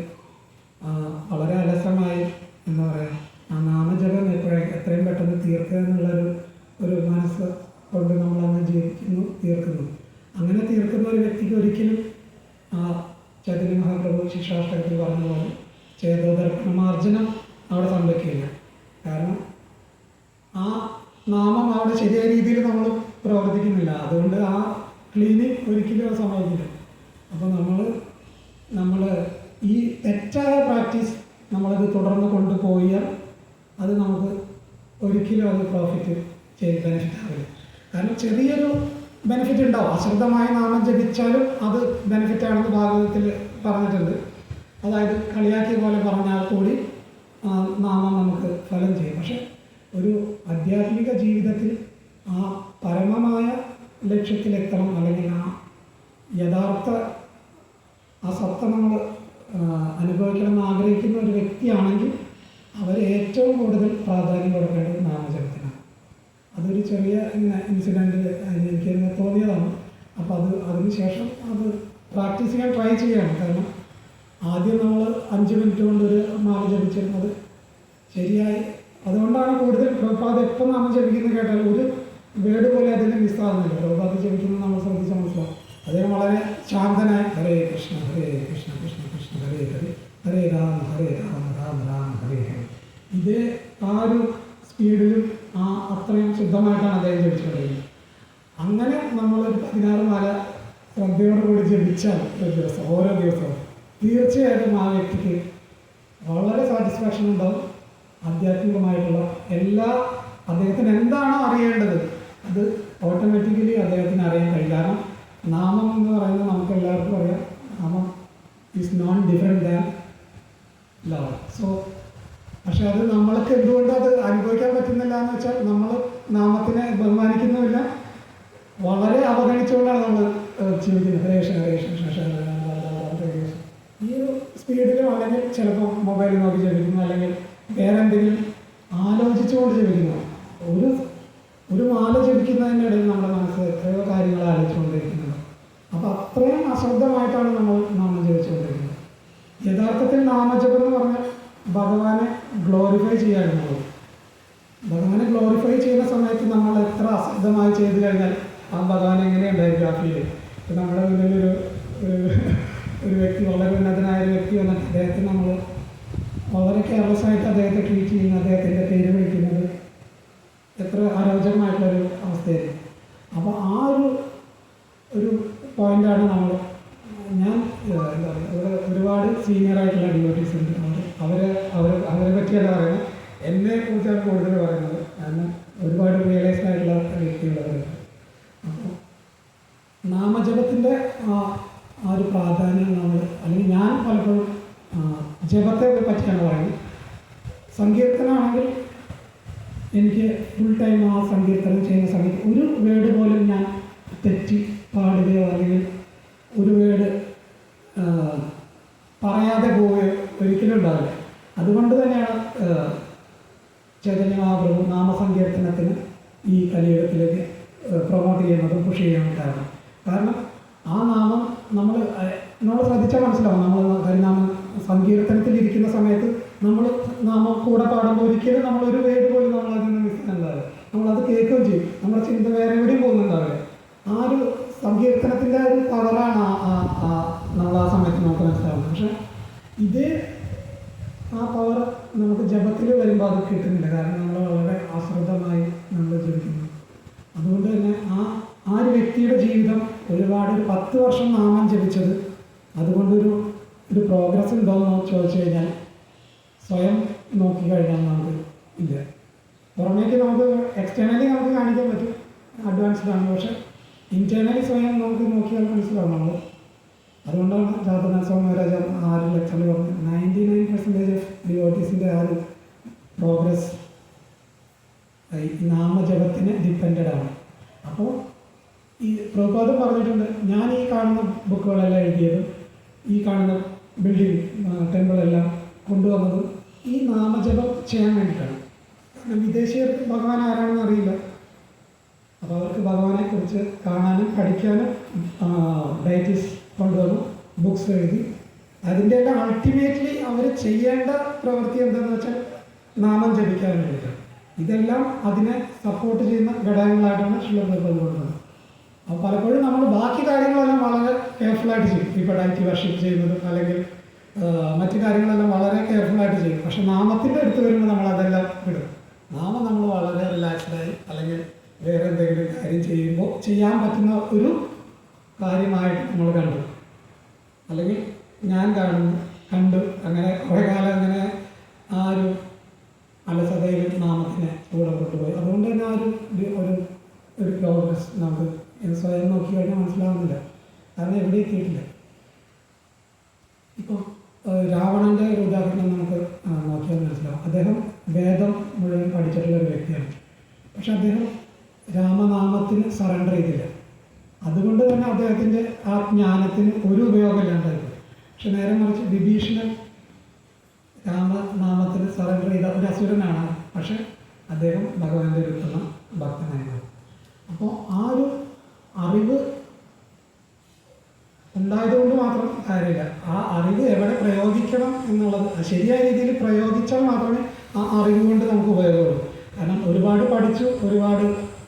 വളരെ അലസമായി എന്താ പറയുക, ആ നാമജപം എത്രയും പെട്ടെന്ന് തീർക്കുക എന്നുള്ളൊരു മനസ്സ് കൊണ്ട് നമ്മളങ്ങ് ജീവിക്കുന്നു, തീർക്കുന്നു. അങ്ങനെ തീർക്കുന്ന ഒരു വ്യക്തിക്ക് ഒരിക്കലും ചൈതന്യ മഹാപ്രഭു ശിക്ഷാഷ്ടകത്തിൽ പറഞ്ഞതുപോലെ ചേതോദർപ്പണമാർജനം അവിടെ സംഭവിക്കില്ല. കാരണം ആ നാമം അവിടെ ശരിയായ രീതിയിൽ നമ്മൾ പ്രവർത്തിക്കുന്നില്ല. അതുകൊണ്ട് ആ ക്ലീനിങ് ഒരിക്കലും സംഭവിക്കില്ല. അപ്പോൾ നമ്മൾ ഈ തെറ്റായ പ്രാക്ടീസ് നമ്മളത് തുടർന്ന് കൊണ്ടുപോയാൽ അത് നമുക്ക് ഒരിക്കലും അത് പ്രോഫിറ്റ് ബെനിഫിറ്റ് ആവില്ല. കാരണം ചെറിയൊരു ബെനിഫിറ്റ് ഉണ്ടാവും. അശ്രദ്ധമായ നാമം ജപിച്ചാലും അത് ബെനിഫിറ്റാണെന്ന് ഭാഗവതത്തിൽ പറഞ്ഞിട്ടുണ്ട്. അതായത് കളിയാക്കിയ പോലെ പറഞ്ഞാൽ കൂടി നാമം നമുക്ക് ഫലം ചെയ്യും. പക്ഷെ ഒരു ആധ്യാത്മിക ജീവിതത്തിൽ ആ പരമമായ ലക്ഷ്യത്തിലെത്തണം, അല്ലെങ്കിൽ ആ യഥാർത്ഥ ആ സത്ത നമ്മൾ അനുഭവിക്കണം എന്ന് ആഗ്രഹിക്കുന്ന ഒരു വ്യക്തിയാണെങ്കിൽ അവർ ഏറ്റവും കൂടുതൽ പ്രാധാന്യം കൊടുക്കേണ്ടത് നാമജപത്തിനാണ്. അതൊരു ചെറിയ ഇൻസിഡൻറ്റ് എനിക്ക് തോന്നിയതാണ്. അപ്പോൾ അതിന് ശേഷം അത് പ്രാക്ടീസ് ചെയ്യാൻ ട്രൈ ചെയ്യണം. കാരണം ആദ്യം നമ്മൾ 5 മിനിറ്റ് കൊണ്ട് ഒരു മാല ജപിച്ചിരുന്നത് ശരിയായി. അതുകൊണ്ടാണ് കൂടുതൽ പ്രഭാത് എപ്പോൾ നാമം ജപിക്കുന്നത് കേട്ടാൽ ഒരു വേർഡ് പോലെ അതിന് മിസ്സാകുന്നില്ല. പ്രഭാത് ജപിക്കുന്നത് നമ്മൾ ശ്രദ്ധിച്ചാൽ മനസ്സിലാവും. അദ്ദേഹം വളരെ ശാന്തനായി ഹരേ കൃഷ്ണ ഹരേ കൃഷ്ണ കൃഷ്ണ കൃഷ്ണ ഹരേ ഹരേ ഹരേ രാമ രാമ രാമ ഹരേ ഹരേ, ഇതേ ആ ഒരു സ്പീഡിലും അത്രയും ശുദ്ധമായിട്ടാണ് അദ്ദേഹം ജപിച്ചുകൊണ്ടിരുന്നത്. അങ്ങനെ നമ്മൾ 16 മാല ശ്രദ്ധയോടുകൂടി ജപിച്ചാൽ ഒരു ദിവസം, ഓരോ ദിവസവും തീർച്ചയായിട്ടും ആ വ്യക്തിക്ക് വളരെ സാറ്റിസ്ഫാക്ഷൻ ഉണ്ടാവും. ആധ്യാത്മികമായിട്ടുള്ള അദ്ദേഹത്തിന് എന്താണോ അറിയേണ്ടത് അത് ഓട്ടോമാറ്റിക്കലി അദ്ദേഹത്തിന് അറിയാൻ കഴിയും. കാരണം നാമം എന്ന് പറയുന്നത് നമുക്ക് എല്ലാവർക്കും അറിയാം, നാമം is known different than love. So പക്ഷെ അത് നമ്മൾക്ക് എന്തുകൊണ്ട് അത് അനുഭവിക്കാൻ പറ്റുന്നില്ല എന്ന് വെച്ചാൽ നമ്മൾ നാമത്തിനെ ബഹുമാനിക്കുന്നുമില്ല, വളരെ അവഗണിച്ചുകൊണ്ടാണ് നമ്മൾ ജീവിക്കുന്നത്. ഹരേ കൃഷ്ണ ഹരേ കൃഷ്ണ ഈ ഒരു സ്പീഡിലും, അല്ലെങ്കിൽ ചിലപ്പോൾ മൊബൈൽ നോക്കി ജപിക്കുന്നു, അല്ലെങ്കിൽ വേറെ എന്തെങ്കിലും ആലോചിച്ചുകൊണ്ട് ജപിക്കുന്നു. ഒരു മാല ജപിക്കുന്നതിനിടയിൽ നമ്മുടെ മനസ്സ് എത്രയോ കാര്യങ്ങൾ ആലോചിച്ചുകൊണ്ടിരിക്കുന്നുണ്ട്. അപ്പോൾ അത്രയും അശ്രദ്ധമായിട്ടാണ് നമ്മൾ നാമം ജപിച്ചുകൊണ്ടിരിക്കുന്നത്. യഥാർത്ഥത്തിൽ നാമജപം എന്ന് പറഞ്ഞാൽ ഭഗവാനെ ഗ്ലോറിഫൈ ചെയ്യാനുള്ളത്. ഭഗവാനെ ഗ്ലോറിഫൈ ചെയ്യുന്ന സമയത്ത് നമ്മൾ എത്ര അശ്രദ്ധമായി ചെയ്തു കഴിഞ്ഞാൽ ആ ഭഗവാൻ എങ്ങനെയുണ്ടായിരിക്കും ആ ഫീൽ. ഇപ്പം നമ്മുടെ മുന്നിലൊരു ഒരു വ്യക്തി, വളരെ ഉന്നതനായ ഒരു വ്യക്തി വന്നിട്ട് അദ്ദേഹത്തിന് നമ്മൾ വളരെ കെയർലെസ്സായിട്ട് അദ്ദേഹത്തെ ട്രീറ്റ് ചെയ്യുന്നത്, അദ്ദേഹത്തിൻ്റെ പേര് വിളിക്കുന്നത് എത്ര അരോചകമായിട്ടുള്ളൊരു അവസ്ഥയായിരിക്കും. അപ്പോൾ ആ ഒരു പോയിൻ്റാണ് ഞാൻ എന്താ പറയുക, ഇവിടെ ഒരുപാട് സീനിയറായിട്ടുള്ള ഡിവോട്ടീസ് ഉണ്ട്. അവരെ പറ്റിയല്ല പറയുന്നത്, എന്നെ കുറിച്ചാണ് കൂടുതൽ പറയുന്നത്. കാരണം ഒരുപാട് റിയലൈസ്ഡ് ആയിട്ടുള്ള വ്യക്തികളവരുണ്ട്. അപ്പോൾ നാമജപത്തിൻ്റെ ആ ഒരു പ്രാധാന്യം അല്ലെങ്കിൽ ഞാൻ പലപ്പോഴും ജപത്തെ പറ്റിയാണ് പറയുന്നത്. സങ്കീർത്തനമാണെങ്കിൽ എനിക്ക് ഫുൾ ടൈം ആ സങ്കീർത്തനം ചെയ്യുന്ന സമയത്ത് ഒരു വേർഡ് പോലും ഞാൻ തെറ്റി പാടുകയോ അല്ലെങ്കിൽ ഒരു വേർഡ് പറയാതെ പോവുകയോ ഒരിക്കലും ഉണ്ടാവില്ല. അതുകൊണ്ട് തന്നെയാണ് ചൈതന്യ മഹാപ്രഭു നാമസങ്കീർത്തനത്തിന് ഈ കലിയുഗത്തിലേക്ക് പ്രൊമോട്ട് ചെയ്യുന്നതും പുഷ് ചെയ്യാനും കാരണം ആ നാമം നമ്മൾ ശ്രദ്ധിച്ചാൽ മനസ്സിലാവും. നമ്മൾ ഹരിനാമം സങ്കീർത്തനത്തിലിരിക്കുന്ന സമയത്ത് നമ്മൾ നാമം കൂടെ പാടുമ്പോൾ ഒരിക്കലും നമ്മളൊരു വേർഡ് പോലും നമ്മളതിൽ നിന്ന് മിസ് ചെയ്യുന്നുണ്ടാവില്ല. നമ്മളത് കേൾക്കുകയും ചെയ്യും. നമ്മുടെ ചിന്ത വേറെ എവിടെയും പോകുന്നുണ്ടാവില്ല. ആ ഒരു സങ്കീർത്തനത്തിൻ്റെ ഒരു പവറാണ് നമ്മൾ ആ സമയത്ത് നമുക്ക് മനസ്സിലാവുന്നത്. പക്ഷെ ഇത് ആ പവർ നമുക്ക് ജപത്തിൽ വരുമ്പോൾ അത് കിട്ടുന്നില്ല. കാരണം നമ്മൾ വളരെ അശ്രദ്ധമായി നമ്മൾ ജീവിക്കുന്നു. അതുകൊണ്ട് തന്നെ ആ ഒരു വ്യക്തിയുടെ ജീവിതം ഒരുപാട് 10 വർഷം നാമം ജപിച്ചത് അതുകൊണ്ടൊരു പ്രോഗ്രസ് ഉണ്ടോയെന്ന് ചോദിച്ചു കഴിഞ്ഞാൽ സ്വയം നോക്കിക്കഴിഞ്ഞാൽ നമുക്ക് ഇല്ല. പുറമേക്ക് നമുക്ക് എക്സ്റ്റേണലി നമുക്ക് കാണിക്കാൻ പറ്റും അഡ്വാൻസ്ഡ് ആണ്, പക്ഷെ ഇൻറ്റേർണലി സ്വയം നമുക്ക് നോക്കിയാൽ മനസ്സിലാവും നമ്മൾ. അതുകൊണ്ടാണ് ജാതനാഥ സ്വാമി മഹാരാജ 6 ലെക്ചറിൽ പറഞ്ഞത് 99% ഓഫ് ഡിവോട്ടീസിൻ്റെ ആ ഒരു പ്രോഗ്രസ് ഈ നാമജപത്തിന് ഡിപ്പെൻഡഡ് ആണ്. അപ്പോൾ ഈ പ്രഭുപാദം പറഞ്ഞിട്ടുണ്ട്, ഞാൻ ഈ കാണുന്ന ബുക്കുകളെല്ലാം എഴുതിയതും ഈ കാണുന്ന ബിൽഡിംഗ് ടെമ്പിളെല്ലാം കൊണ്ടുവന്നതും ഈ നാമജപം ചെയ്യാൻ വേണ്ടിയിട്ടാണ്. കാരണം വിദേശീയർക്ക് ഭഗവാൻ ആരാണെന്ന് അറിയില്ല. അപ്പോൾ അവർക്ക് ഭഗവാനെക്കുറിച്ച് കാണാനും പഠിക്കാനും ഡയറ്റീസ് കൊണ്ടുവന്നു, ബുക്സ് എഴുതി. അതിൻ്റെ എല്ലാം അൾട്ടിമേറ്റ്ലി അവർ ചെയ്യേണ്ട പ്രവൃത്തി എന്താണെന്ന് വെച്ചാൽ നാമം ജപിക്കാൻ വേണ്ടിയിട്ടാണ്. ഇതെല്ലാം അതിനെ സപ്പോർട്ട് ചെയ്യുന്ന ഘടകങ്ങളായിട്ടാണ് ശ്രീല പ്രഭുപാദം കൊടുക്കുന്നത്. അപ്പോൾ പലപ്പോഴും നമ്മൾ ബാക്കി കാര്യങ്ങളെല്ലാം വളരെ കെയർഫുള്ളായിട്ട് ചെയ്യും. ഇപ്പോൾ ഡയറ്റി വർഷിപ്പ് ചെയ്യുന്നതും അല്ലെങ്കിൽ മറ്റു കാര്യങ്ങളെല്ലാം വളരെ കെയർഫുള്ളായിട്ട് ചെയ്യും. പക്ഷെ നാമത്തിൻ്റെ അടുത്ത് വരുമ്പോൾ നമ്മളതെല്ലാം വിടും. നാമം നമ്മൾ വളരെ റിലാക്സ്ഡായി അല്ലെങ്കിൽ വേറെ എന്തെങ്കിലും കാര്യം ചെയ്യുമ്പോൾ ചെയ്യാൻ പറ്റുന്ന ഒരു കാര്യമായിട്ട് നമ്മൾ കണ്ടു, അല്ലെങ്കിൽ ഞാൻ കണ്ടു. അങ്ങനെ കുറേ കാലം അങ്ങനെ ആ ഒരു അലസതയിൽ നാമത്തിനെ കൂടെ കൊണ്ടുപോയി. അതുകൊണ്ട് തന്നെ ആ ഒരു പ്രോഗ്രസ് നമുക്ക് സ്വയം നോക്കി കഴിഞ്ഞാൽ മനസ്സിലാവുന്നില്ല, കാരണം എവിടെ എത്തിയിട്ടില്ല. ഇപ്പോൾ രാവണൻ്റെ ഒരു ഉദാഹരണം നമുക്ക് നോക്കിയാൽ മനസ്സിലാവും. അദ്ദേഹം വേദം മുഴുവൻ പഠിച്ചിട്ടുള്ള ഒരു വ്യക്തിയാണ്. പക്ഷെ അദ്ദേഹം രാമനാമത്തിന് സറണ്ടർ ചെയ്തില്ല. അതുകൊണ്ട് തന്നെ അദ്ദേഹത്തിൻ്റെ ആ ജ്ഞാനത്തിന് ഒരു ഉപയോഗമില്ലാണ്ടായിരുന്നു. പക്ഷെ നേരെ മറിച്ച് വിഭീഷണൻ രാമനാമത്തിന് സറണ്ടർ ചെയ്ത ഒരു അസുരനാണ്. പക്ഷെ അദ്ദേഹം ഭഗവാന്റെ ഒരു ഉത്തമ ഭക്തനായിരുന്നു. അപ്പോൾ ആ ഒരു അറിവ് ഉണ്ടായതുകൊണ്ട് മാത്രം കാര്യമില്ല. ആ അറിവ് എവിടെ പ്രയോഗിക്കണം എന്നുള്ളത് ശരിയായ രീതിയിൽ പ്രയോഗിച്ചാൽ മാത്രമേ ആ അറിവ് കൊണ്ട് നമുക്ക് ഉപയോഗമുള്ളൂ. കാരണം ഒരുപാട് പഠിച്ചു,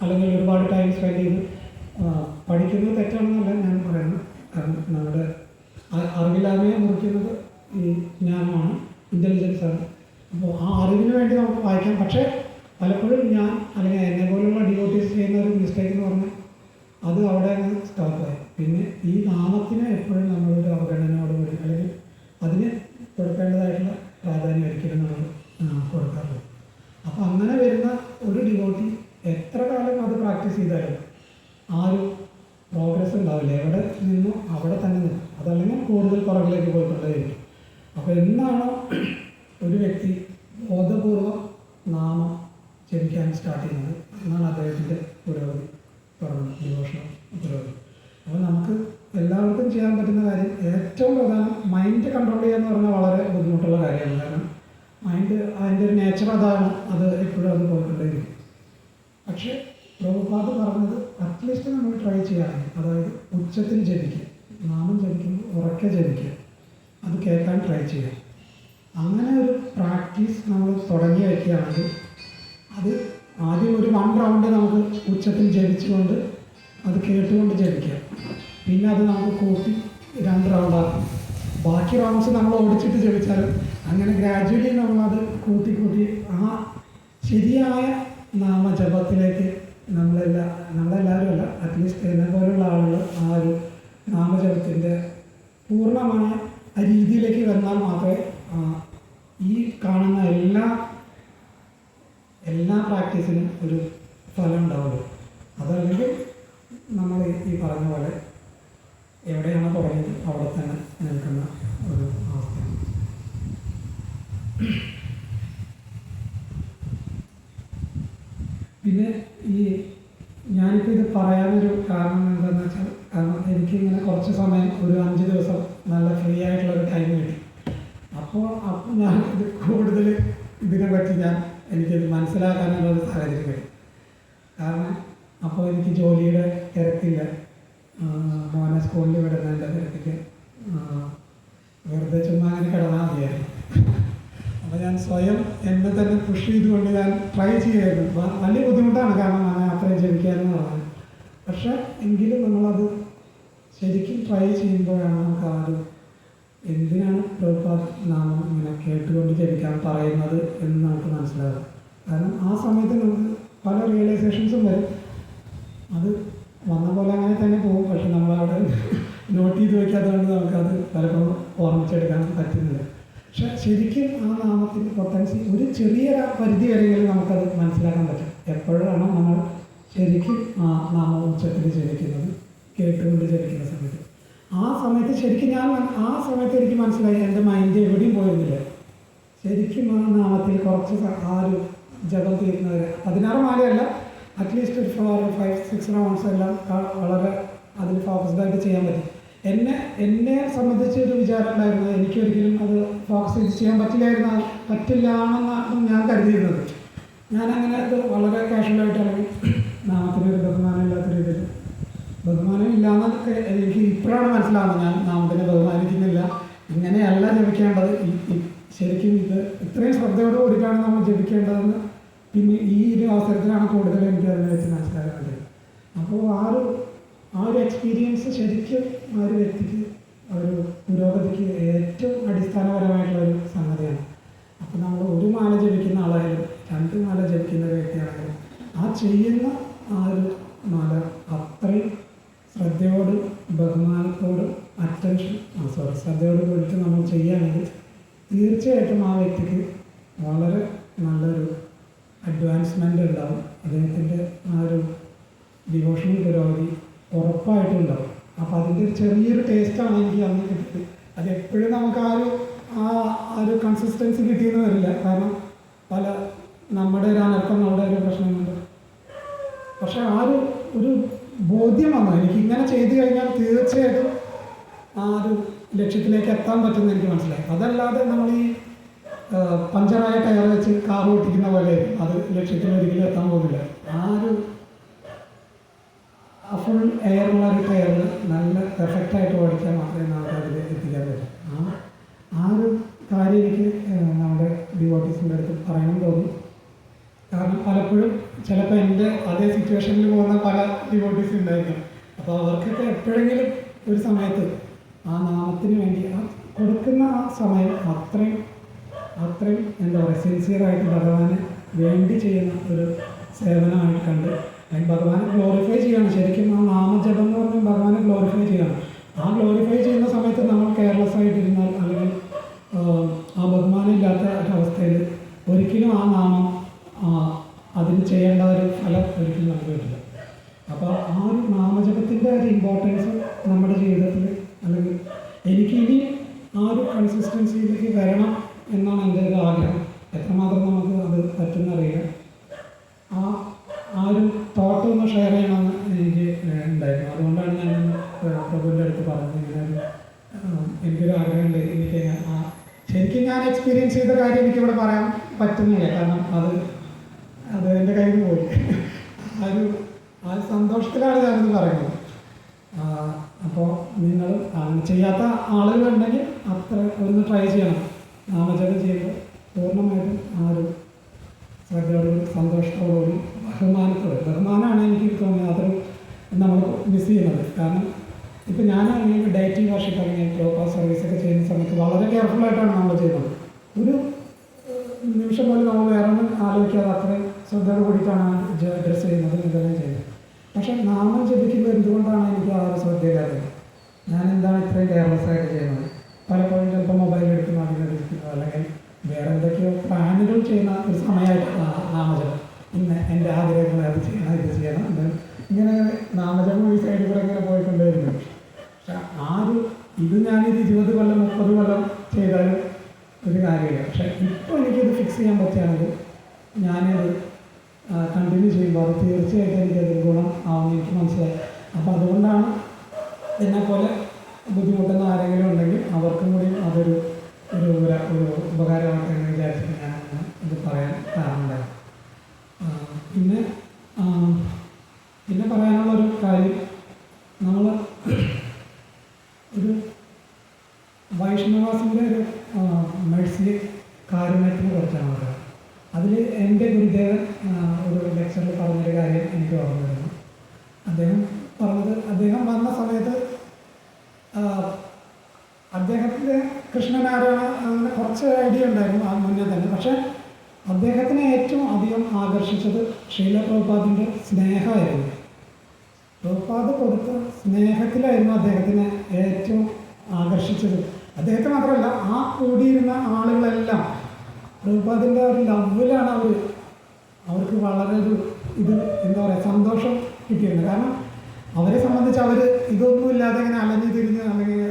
അല്ലെങ്കിൽ ഒരുപാട് ടൈം സ്പെൻഡ് ചെയ്ത് പഠിക്കുന്നത് തെറ്റാണെന്നല്ല ഞാൻ പറയുന്നത്. കാരണം നമ്മുടെ അറിവില്ലായ്മയെ മുറിക്കുന്നത് ഈ ജ്ഞാനമാണ്, ഇൻ്റലിജൻസ് ആണ്. അപ്പോൾ ആ അറിവിന് വേണ്ടി നമുക്ക് വായിക്കാം. പക്ഷേ പലപ്പോഴും ഞാൻ അല്ലെങ്കിൽ എന്നെ പോലുള്ള ഡിവോട്ടീസ് ചെയ്യുന്ന ഒരു മിസ്റ്റേക്ക് എന്ന് പറഞ്ഞാൽ അത് അവിടെ അങ്ങ് സ്റ്റോപ്പായി. പിന്നെ ഈ നാമത്തിനെ എപ്പോഴും നമ്മളൊരു അവഗണനയോടുകൂടി അല്ലെങ്കിൽ അതിന് കൊടുക്കേണ്ടതായിട്ടുള്ള പ്രാധാന്യം ഒരിക്കലും നമ്മൾ കൊടുക്കാറില്ല. അപ്പോൾ അങ്ങനെ വരുന്ന ഒരു ഡിവോട്ടി എത്ര കാലം അത് പ്രാക്ടീസ് ചെയ്താലും ആ ഒരു പ്രോഗ്രസ് ഉണ്ടാവില്ല. എവിടെ നിന്നു അവിടെ തന്നെ നിൽക്കും. അതല്ലെങ്കിൽ കൂടുതൽ പുറകിലേക്ക് പോയിക്കൊണ്ടേയിരിക്കും. അപ്പോൾ എന്നാണോ ഒരു വ്യക്തി ബോധപൂർവം നാമം ജപിക്കാൻ സ്റ്റാർട്ട് ചെയ്യുന്നത് എന്നാണ് അദ്ദേഹത്തിൻ്റെ പുരോഗതി തുടങ്ങുന്നത്, ഡിവോഷണൽ പുരോഗതി. അപ്പോൾ നമുക്ക് എല്ലാവർക്കും ചെയ്യാൻ പറ്റുന്ന കാര്യം ഏറ്റവും പ്രധാനം മൈൻഡ് കൺട്രോൾ ചെയ്യുക എന്ന് പറഞ്ഞാൽ വളരെ ബുദ്ധിമുട്ടുള്ള കാര്യമാണ്. കാരണം മൈൻഡ് അതിൻ്റെ ഒരു നേച്ചർ അതാണ്, അത് എപ്പോഴും അത് പോയിക്കൊണ്ടേയിരിക്കും. പക്ഷേ പ്രഭുപാദ് പറഞ്ഞത് അറ്റ്ലീസ്റ്റ് നമ്മൾ ട്രൈ ചെയ്യുകയാണെങ്കിൽ, അതായത് ഉച്ചത്തിൽ ജപിക്കുക, നാമം ജപിക്കുമ്പോൾ ഉറക്കെ ജപിക്കുക, അത് കേൾക്കാൻ ട്രൈ ചെയ്യുക. അങ്ങനെ ഒരു പ്രാക്ടീസ് നമ്മൾ തുടങ്ങി വയ്ക്കുകയാണെങ്കിൽ അത് ആദ്യം ഒരു 1 റൗണ്ട് നമുക്ക് ഉച്ചത്തിൽ ജപിച്ചുകൊണ്ട് അത് കേട്ടുകൊണ്ട് ജപിക്കുക. പിന്നെ അത് നമുക്ക് കൂട്ടി 2 റൗണ്ടാക്കും. ബാക്കി റൗണ്ട്സ് നമ്മൾ ഓടിച്ചിട്ട് ജപിച്ചാലും അങ്ങനെ ഗ്രാജുവലി നമ്മളത് കൂട്ടി ആ ശരിയായ നാമജപത്തിലേക്ക് നമ്മളെല്ലാവരും അല്ല, അറ്റ്ലീസ്റ്റ് എന്നെ പോലുള്ള ആളുകൾ ആ ഒരു നാമജപത്തിൻ്റെ പൂർണ്ണമായ ആ രീതിയിലേക്ക് വന്നാൽ മാത്രമേ ഈ കാണുന്ന എല്ലാ പ്രാക്ടീസിനും ഒരു ഫലം ഉണ്ടാവുള്ളൂ. അതല്ലെങ്കിൽ നമ്മൾ ഈ പറഞ്ഞ പോലെ എവിടെയാണ് തുടങ്ങിയത് അവിടെ തന്നെ നിൽക്കുന്ന ഒരു അവസ്ഥയാണ്. പിന്നെ ഞാനിപ്പോൾ ഇത് പറയാനൊരു കാരണം എന്താണെന്ന് വെച്ചാൽ, കാരണം എനിക്കിങ്ങനെ കുറച്ച് സമയം ഒരു 5 ദിവസം നല്ല ഫ്രീ ആയിട്ടുള്ളൊരു ടൈം കിട്ടി. അപ്പോൾ ഞാൻ ഇത് കൂടുതൽ ഇതിനെപ്പറ്റി എനിക്കത് മനസ്സിലാക്കാനുള്ളൊരു സാഹചര്യം കിട്ടി. കാരണം അപ്പോൾ എനിക്ക് ജോലിയുടെ തിരക്കില്ല, മോനെ സ്കൂളിൽ വിടുന്നതിൻ്റെ തിരക്കിൽ വെറുതെ ചുമ്മാ അങ്ങനെ കിടന്നാൽ മതിയായിരുന്നു. അപ്പോൾ ഞാൻ സ്വയം എന്നെ തന്നെ പുഷ് ചെയ്തുകൊണ്ട് ഞാൻ ട്രൈ ചെയ്യായിരുന്നു. വലിയ ബുദ്ധിമുട്ടാണ്, കാരണം അങ്ങനെ അത്രയും ജപിക്കാമെന്ന് പറഞ്ഞത്. പക്ഷേ എങ്കിലും നമ്മളത് ശരിക്കും ട്രൈ ചെയ്യുമ്പോഴാണ് നമുക്ക് ആ ഒരു എന്തിനാണ് പ്രഭുപാദ് നാമം ഇങ്ങനെ കേട്ടുകൊണ്ട് ജപിക്കാൻ പറയുന്നത് എന്ന് നമുക്ക് മനസ്സിലാകും. കാരണം ആ സമയത്ത് നമുക്ക് പല റിയലൈസേഷൻസും വരും. അത് വന്ന പോലെ അങ്ങനെ തന്നെ പോകും. പക്ഷെ നമ്മളവിടെ നോട്ട് ചെയ്ത് വയ്ക്കാത്തതുകൊണ്ട് നമുക്കത് പലപ്പോഴും ഓർമ്മിച്ചെടുക്കാൻ പറ്റുന്നില്ല. പക്ഷെ ശരിക്കും ആ നാമത്തിൻ്റെ പൊട്ടൻസി ഒരു ചെറിയ പരിധി വരെയെങ്കിലും നമുക്കത് മനസ്സിലാക്കാൻ പറ്റും. എപ്പോഴാണോ നമ്മൾ ശരിക്കും ആ നാമം ഉച്ചത്തിൽ ജപിക്കുന്നത്, കേട്ടുകൊണ്ട് ജപിക്കുന്ന സമയത്ത്, ആ സമയത്ത് ശരിക്കും ആ സമയത്ത് എനിക്ക് മനസ്സിലായി എൻ്റെ മൈൻഡ് എവിടെയും പോയിരുന്നില്ല. ശരിക്കും ആ നാമത്തിൽ കുറച്ച് ആ ഒരു ജപം തീരുന്നവരെ 16 മാലയല്ല, അറ്റ്ലീസ്റ്റ് ഒരു 4-5-6 റൗണ്ട്സ് എല്ലാം വളരെ അതിൽ ഫോക്കസ്ഡായിട്ട് ചെയ്യാൻ പറ്റും. എന്നെ സംബന്ധിച്ച് ഒരു വിചാരം ഉണ്ടായിരുന്നു, എനിക്കൊരിക്കലും അത് ഫോക്കസ് ചെയ്ത് ചെയ്യാൻ പറ്റില്ലാണെന്നാണ് ഞാൻ കരുതിയിരുന്നത്. ഞാനങ്ങനെ അത് വളരെ കാഷ്വലായിട്ട് അല്ലെങ്കിൽ നാമത്തിനൊരു ബഹുമാനം ഇല്ലാത്ത രീതിയിൽ, ബഹുമാനം ഇല്ലാന്നൊക്കെ എനിക്ക് ഇപ്പോഴാണ് മനസ്സിലാവുന്നത്. ഞാൻ നാമത്തിനെ ബഹുമാനിക്കുന്നില്ല, ഇങ്ങനെയല്ല ജപിക്കേണ്ടത്, ശരിക്കും ഇത് ഇത്രയും ശ്രദ്ധയോട് കൂടിയിട്ടാണ് നമ്മൾ ജപിക്കേണ്ടതെന്ന് പിന്നെ ഈ ഒരു അവസരത്തിലാണ് കൂടുതൽ എനിക്ക് അതിനെ വെച്ച് മനസ്സിലാക്കാൻ കഴിയും. അപ്പോൾ ആ ഒരു ആ ഒരു എക്സ്പീരിയൻസ് ശരിക്കും ആ ഒരു വ്യക്തിക്ക് ഒരു പുരോഗതിക്ക് ഏറ്റവും അടിസ്ഥാനപരമായിട്ടുള്ള ഒരു സംഗതിയാണ്. അപ്പോൾ നമ്മൾ ഒരു മാല ജപിക്കുന്ന ആളായാലും 2 മാല ജപിക്കുന്ന ഒരു വ്യക്തിയാണെങ്കിലും ആ ചെയ്യുന്ന ആ ഒരു മാല അത്രയും ശ്രദ്ധയോടും ബഹുമാനത്തോടും ശ്രദ്ധയോട് കൂടിയിട്ട് നമ്മൾ ചെയ്യുകയാണെങ്കിൽ തീർച്ചയായിട്ടും ആ വ്യക്തിക്ക് വളരെ നല്ലൊരു അഡ്വാൻസ്മെൻ്റ് ഉണ്ടാവും. അദ്ദേഹത്തിൻ്റെ ആ ഒരു ഡിവോഷണൽ പുരോഗതി ഉറപ്പായിട്ടും ഉണ്ടാവും. അപ്പോൾ അതിൻ്റെ ഒരു ചെറിയൊരു ടേസ്റ്റാണ് എനിക്ക് അന്ന് കിട്ടിയത്. അത് എപ്പോഴും നമുക്ക് ആ ഒരു കൺസിസ്റ്റൻസി കിട്ടിയെന്ന് വരില്ല. കാരണം പല നമ്മുടെ ഒരു അനക്കം, നമ്മുടെ ഒരു പ്രശ്നമുണ്ട്. പക്ഷെ ആ ഒരു ബോധ്യം വന്നു എനിക്ക്, ഇങ്ങനെ ചെയ്തു കഴിഞ്ഞാൽ തീർച്ചയായിട്ടും ആ ഒരു ലക്ഷ്യത്തിലേക്ക് എത്താൻ പറ്റുമെന്ന് എനിക്ക് മനസ്സിലായി. അതല്ലാതെ നമ്മൾ ഈ പഞ്ചറായ ടയർ വെച്ച് കാർ ഓട്ടിക്കുന്ന പോലെ അത് ലക്ഷ്യത്തിൽ ഒരിക്കലും എത്താൻ പോകുന്നില്ല. ഫുൾ എയറുള്ള ഒരു ടയറിൽ നല്ല പെർഫെക്റ്റായിട്ട് ഓടിച്ചാൽ മാത്രമേ നമുക്ക് അതിൽ എത്തിക്കാൻ പറ്റൂ. ആ ഒരു കാര്യം എനിക്ക് നമ്മുടെ ഡിവോട്ടീസിൻ്റെ അടുത്ത് പറയണം തോന്നി. കാരണം പലപ്പോഴും ചിലപ്പോൾ എൻ്റെ അതേ സിറ്റുവേഷനിൽ പോകുന്ന പല ഡിവോട്ടീസ് ഉണ്ടായിരിക്കും. അപ്പോൾ അവർക്കൊക്കെ എപ്പോഴെങ്കിലും ഒരു സമയത്ത് ആ നാമത്തിന് വേണ്ടി കൊടുക്കുന്ന ആ സമയം അത്രയും എന്താ പറയുക സിൻസിയറായിട്ട് ഭഗവാന് വേണ്ടി ചെയ്യുന്ന ഒരു സേവനമായിട്ട് കണ്ട് ഭഗവാനെ ഗ്ലോറിഫൈ ചെയ്യണം. ശരിക്കും ആ നാമജപം എന്ന് പറഞ്ഞാൽ ഭഗവാനെ ഗ്ലോറിഫൈ ചെയ്യണം. ആ ഗ്ലോറിഫൈ ചെയ്യുന്ന സമയത്ത് നമ്മൾ കെയർലെസ് ആയിട്ടിരുന്നാൽ അല്ലെങ്കിൽ ആ ബഹുമാനം ഇല്ലാത്ത ഒരവസ്ഥയിൽ ഒരിക്കലും ആ നാമം അതിന് ചെയ്യേണ്ട ഒരു ഫലം ഒരിക്കലും നമുക്ക് കിട്ടില്ല. അപ്പോൾ ആ ഒരു നാമജപത്തിൻ്റെ ഒരു ഇമ്പോർട്ടൻസ് നമ്മുടെ ജീവിതത്തിൽ, അല്ലെങ്കിൽ എനിക്കിനി ആ ഒരു കൺസിസ്റ്റൻസിയിലേക്ക് വരണം എന്നാണ് എൻ്റെ ഒരു ആഗ്രഹം. എത്രമാത്രം നമുക്ക് അത് പറ്റുന്നറിയില്ല. ആ ഒരു തോട്ട് ഒന്ന് ഷെയർ ചെയ്യണമെന്ന് എനിക്ക് ഉണ്ടായിരുന്നു. അതുകൊണ്ടാണ് ഞാൻ പ്രഭുവിൻ്റെ അടുത്ത് പറഞ്ഞത്. എനിക്കൊരു ആഗ്രഹമുണ്ട്. എനിക്ക് ശരിക്കും ഞാൻ എക്സ്പീരിയൻസ് ചെയ്ത കാര്യം എനിക്കിവിടെ പറയാൻ പറ്റുന്നില്ല. കാരണം അത് എൻ്റെ കയ്യിൽ പോയി. ആ സന്തോഷത്തിലാണ് ഞാനിത് പറയുന്നത്. അപ്പോൾ നിങ്ങൾ ചെയ്യാത്ത ആളുകളുണ്ടെങ്കിൽ അത്ര ഒന്ന് ട്രൈ ചെയ്യണം. നാമജപം ചെയ്യുമ്പോൾ പൂർണ്ണമായിട്ടും ആ ഒരു ശ്രദ്ധയോടും സന്തോഷത്തോടുകൂടി ബഹുമാനമാണ് എനിക്ക് തോന്നിയത്. അതൊരു നമ്മൾ മിസ് ചെയ്യുന്നത്. കാരണം ഇപ്പോൾ ഞാൻ അങ്ങനെ ഡയറ്റിംഗ് വർഷിപ്പ് അല്ലെങ്കിൽ പ്രോപ്പർ സർവീസൊക്കെ ചെയ്യുന്ന സമയത്ത് വളരെ കെയർഫുള്ളായിട്ടാണ് നമ്മൾ ചെയ്യുന്നത്. ഒരു നിമിഷം പോലും നമ്മൾ വേറെ ഒന്നും ആലോചിക്കാതെ അത്രയും ശ്രദ്ധയോട് കൂടിയിട്ടാണ് ഡ്രസ്സ് ചെയ്യുന്നത്, ഇതെല്ലാം ചെയ്യുന്നത്. പക്ഷേ നാമം ജപിക്കുമ്പോൾ എന്തുകൊണ്ടാണ് എനിക്ക് ആ ഒരു ശ്രദ്ധയില്ലാത്തത്? ഞാൻ എന്താണ് ഇത്രയും കെയർലെസ് ആയിട്ട് ചെയ്യുന്നത്? പലപ്പോഴും ചിലപ്പോൾ മൊബൈൽ എടുക്കുന്ന അതിനെടുക്കുന്നത്, അല്ലെങ്കിൽ വേറെ എന്തൊക്കെയോ പ്ലാനുകൾ ചെയ്യുന്ന ഒരു സമയമായിട്ട് നാമജപം. ഇന്ന് എൻ്റെ ആഗ്രഹങ്ങൾ അത് ചെയ്യണം, ഇത് ചെയ്യണം, ഇങ്ങനെ നാമജപം ഈ സൈഡിൽ കൂടെ ഇങ്ങനെ പോയിക്കൊണ്ടേയിരുന്നു. പക്ഷെ ഇത് ഞാനിത് 20 കൊല്ലം 30 കൊല്ലം ചെയ്താലും ഒരു കാര്യമില്ല. പക്ഷെ ഇപ്പോൾ എനിക്കിത് ഫിക്സ് ചെയ്യാൻ പറ്റുകയാണെങ്കിൽ ഞാനത് കണ്ടിന്യൂ ചെയ്യുമ്പോൾ അത് തീർച്ചയായിട്ടും എനിക്കതിൽ ഗുണം ആവുമെന്ന് എനിക്ക് മനസ്സിലായി. അപ്പോൾ അതുകൊണ്ടാണ് എന്നെപ്പോലെ ബുദ്ധിമുട്ടുന്ന ആരെങ്കിലും ഉണ്ടെങ്കിൽ അവർക്കും കൂടി അതൊരു ഉപകാരമായിട്ട് എന്ന് വിചാരിച്ചിട്ട് ഞാൻ ഇത് പറയാൻ കാരണമുണ്ടായി. പിന്നെ പറയാനുള്ളൊരു കാര്യം, നമ്മൾ ഒരു വൈഷ്ണവാസിൻ്റെ ഒരു മേഴ്സി കാരുണ്യത്തിനെ കുറിച്ചാണ് പറയുന്നത്. അതിൽ എൻ്റെ ഗുരുദേവൻ ഒരു ലെക്ചറിൽ പറഞ്ഞൊരു കാര്യം എനിക്ക് ഓർമ്മ വരുന്നു. അദ്ദേഹം വന്ന സമയത്ത് അദ്ദേഹത്തിൻ്റെ കൃഷ്ണനാരായണ അങ്ങനെ കുറച്ച് ഐഡിയ ഉണ്ടായിരുന്നു ആ മുന്നേ തന്നെ. പക്ഷേ അദ്ദേഹത്തിനെ ഏറ്റവും അധികം ആകർഷിച്ചത് ശ്രീല പ്രഭുപാദിൻ്റെ സ്നേഹമായിരുന്നു. പ്രഭുപാദ് കൊടുത്ത സ്നേഹത്തിലായിരുന്നു അദ്ദേഹത്തിനെ ഏറ്റവും ആകർഷിച്ചത്. അദ്ദേഹത്തെ മാത്രമല്ല, ആ കൂടിയിരുന്ന ആളുകളെല്ലാം പ്രഭുപാദിൻ്റെ ഒരു ലവിലാണ് അവർക്ക് വളരെ എന്താ പറയുക സന്തോഷം കിട്ടിയിരുന്നത്. കാരണം അവരെ സംബന്ധിച്ച് ഇതൊന്നും ഇല്ലാതെ ഇങ്ങനെ അലഞ്ഞു തിരിഞ്ഞ് അല്ലെങ്കിൽ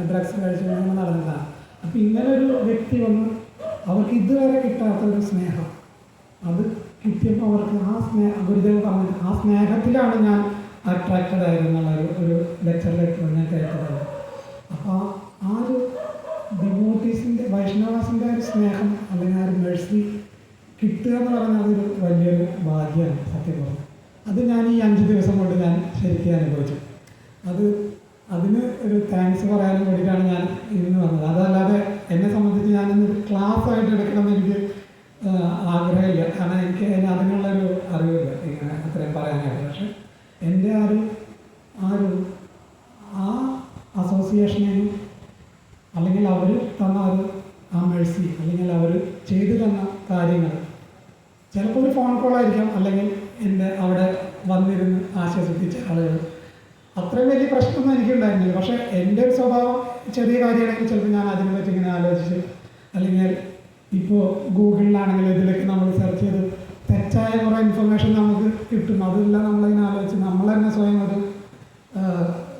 ഡ്രഗ്സ് കഴിച്ച് അങ്ങനെ നടന്നതാണ്. അപ്പം ഇങ്ങനൊരു വ്യക്തി വന്ന് അവർക്ക് ഇതുവരെ കിട്ടാത്തൊരു സ്നേഹം അത് കിട്ടിയപ്പോൾ അവർക്ക് ഗുരുദേവൻ പറഞ്ഞിട്ട് ആ സ്നേഹത്തിലാണ് ഞാൻ അട്രാക്റ്റഡ് ആയിരുന്നുള്ള ഒരു ലെക്ചറിലേക്ക് ഞാൻ കേട്ടത്. അപ്പോൾ ആ ഒരു ഡിവോട്ടീസിൻ്റെ വൈഷ്ണവാസിൻ്റെ ഒരു സ്നേഹം അല്ലെങ്കിൽ ആ ഒരു മേഴ്സി കിട്ടുക എന്ന് പറഞ്ഞാൽ അതൊരു വലിയൊരു ഭാഗ്യമാണ് സത്യം പറഞ്ഞു. അത് ഞാൻ ഈ 5 ദിവസം കൊണ്ട് ഞാൻ ശരിക്കും അനുഭവിച്ചു. അതിന് ഒരു താങ്ക്സ് പറയാനും വേണ്ടിയിട്ടാണ് ഞാൻ ഇന്ന് വന്നത്. അതല്ലാതെ എന്നെ സംബന്ധിച്ച് ഞാനിന്ന് ക്ലാസ് ആയിട്ട് എടുക്കണമെന്ന് എനിക്ക് ആഗ്രഹമില്ല. കാരണം എനിക്ക് അതിനുള്ളൊരു അറിവില്ല ഇങ്ങനെ അത്രയും പറയാനായിട്ട്. പക്ഷെ എൻ്റെ ആ കമ്പഷനെയും അല്ലെങ്കിൽ അവർ തന്ന ഒരു ആ മേഴ്സി അല്ലെങ്കിൽ അവർ ചെയ്തു തന്ന കാര്യങ്ങൾ ചിലപ്പോൾ ഒരു ഫോൺ കോളായിരിക്കാം, അല്ലെങ്കിൽ എൻ്റെ അവിടെ വന്നിരുന്ന് ആശ്വസിപ്പിച്ച ആളുകൾ. അത്രയും വലിയ പ്രശ്നമൊന്നും എനിക്കുണ്ടായിരുന്നില്ല. പക്ഷേ എൻ്റെ ഒരു സ്വഭാവം ചെറിയ കാര്യമാണെങ്കിൽ ചിലപ്പോൾ ഞാൻ അതിനെ പറ്റി ഇങ്ങനെ ആലോചിച്ച്, അല്ലെങ്കിൽ ഇപ്പോൾ ഗൂഗിളിലാണെങ്കിൽ ഇതിലേക്ക് നമ്മൾ സെർച്ച് ചെയ്ത് തെറ്റായ കുറേ ഇൻഫർമേഷൻ നമുക്ക് കിട്ടും. അതെല്ലാം നമ്മളിങ്ങനെ ആലോചിച്ച് നമ്മൾ തന്നെ സ്വയം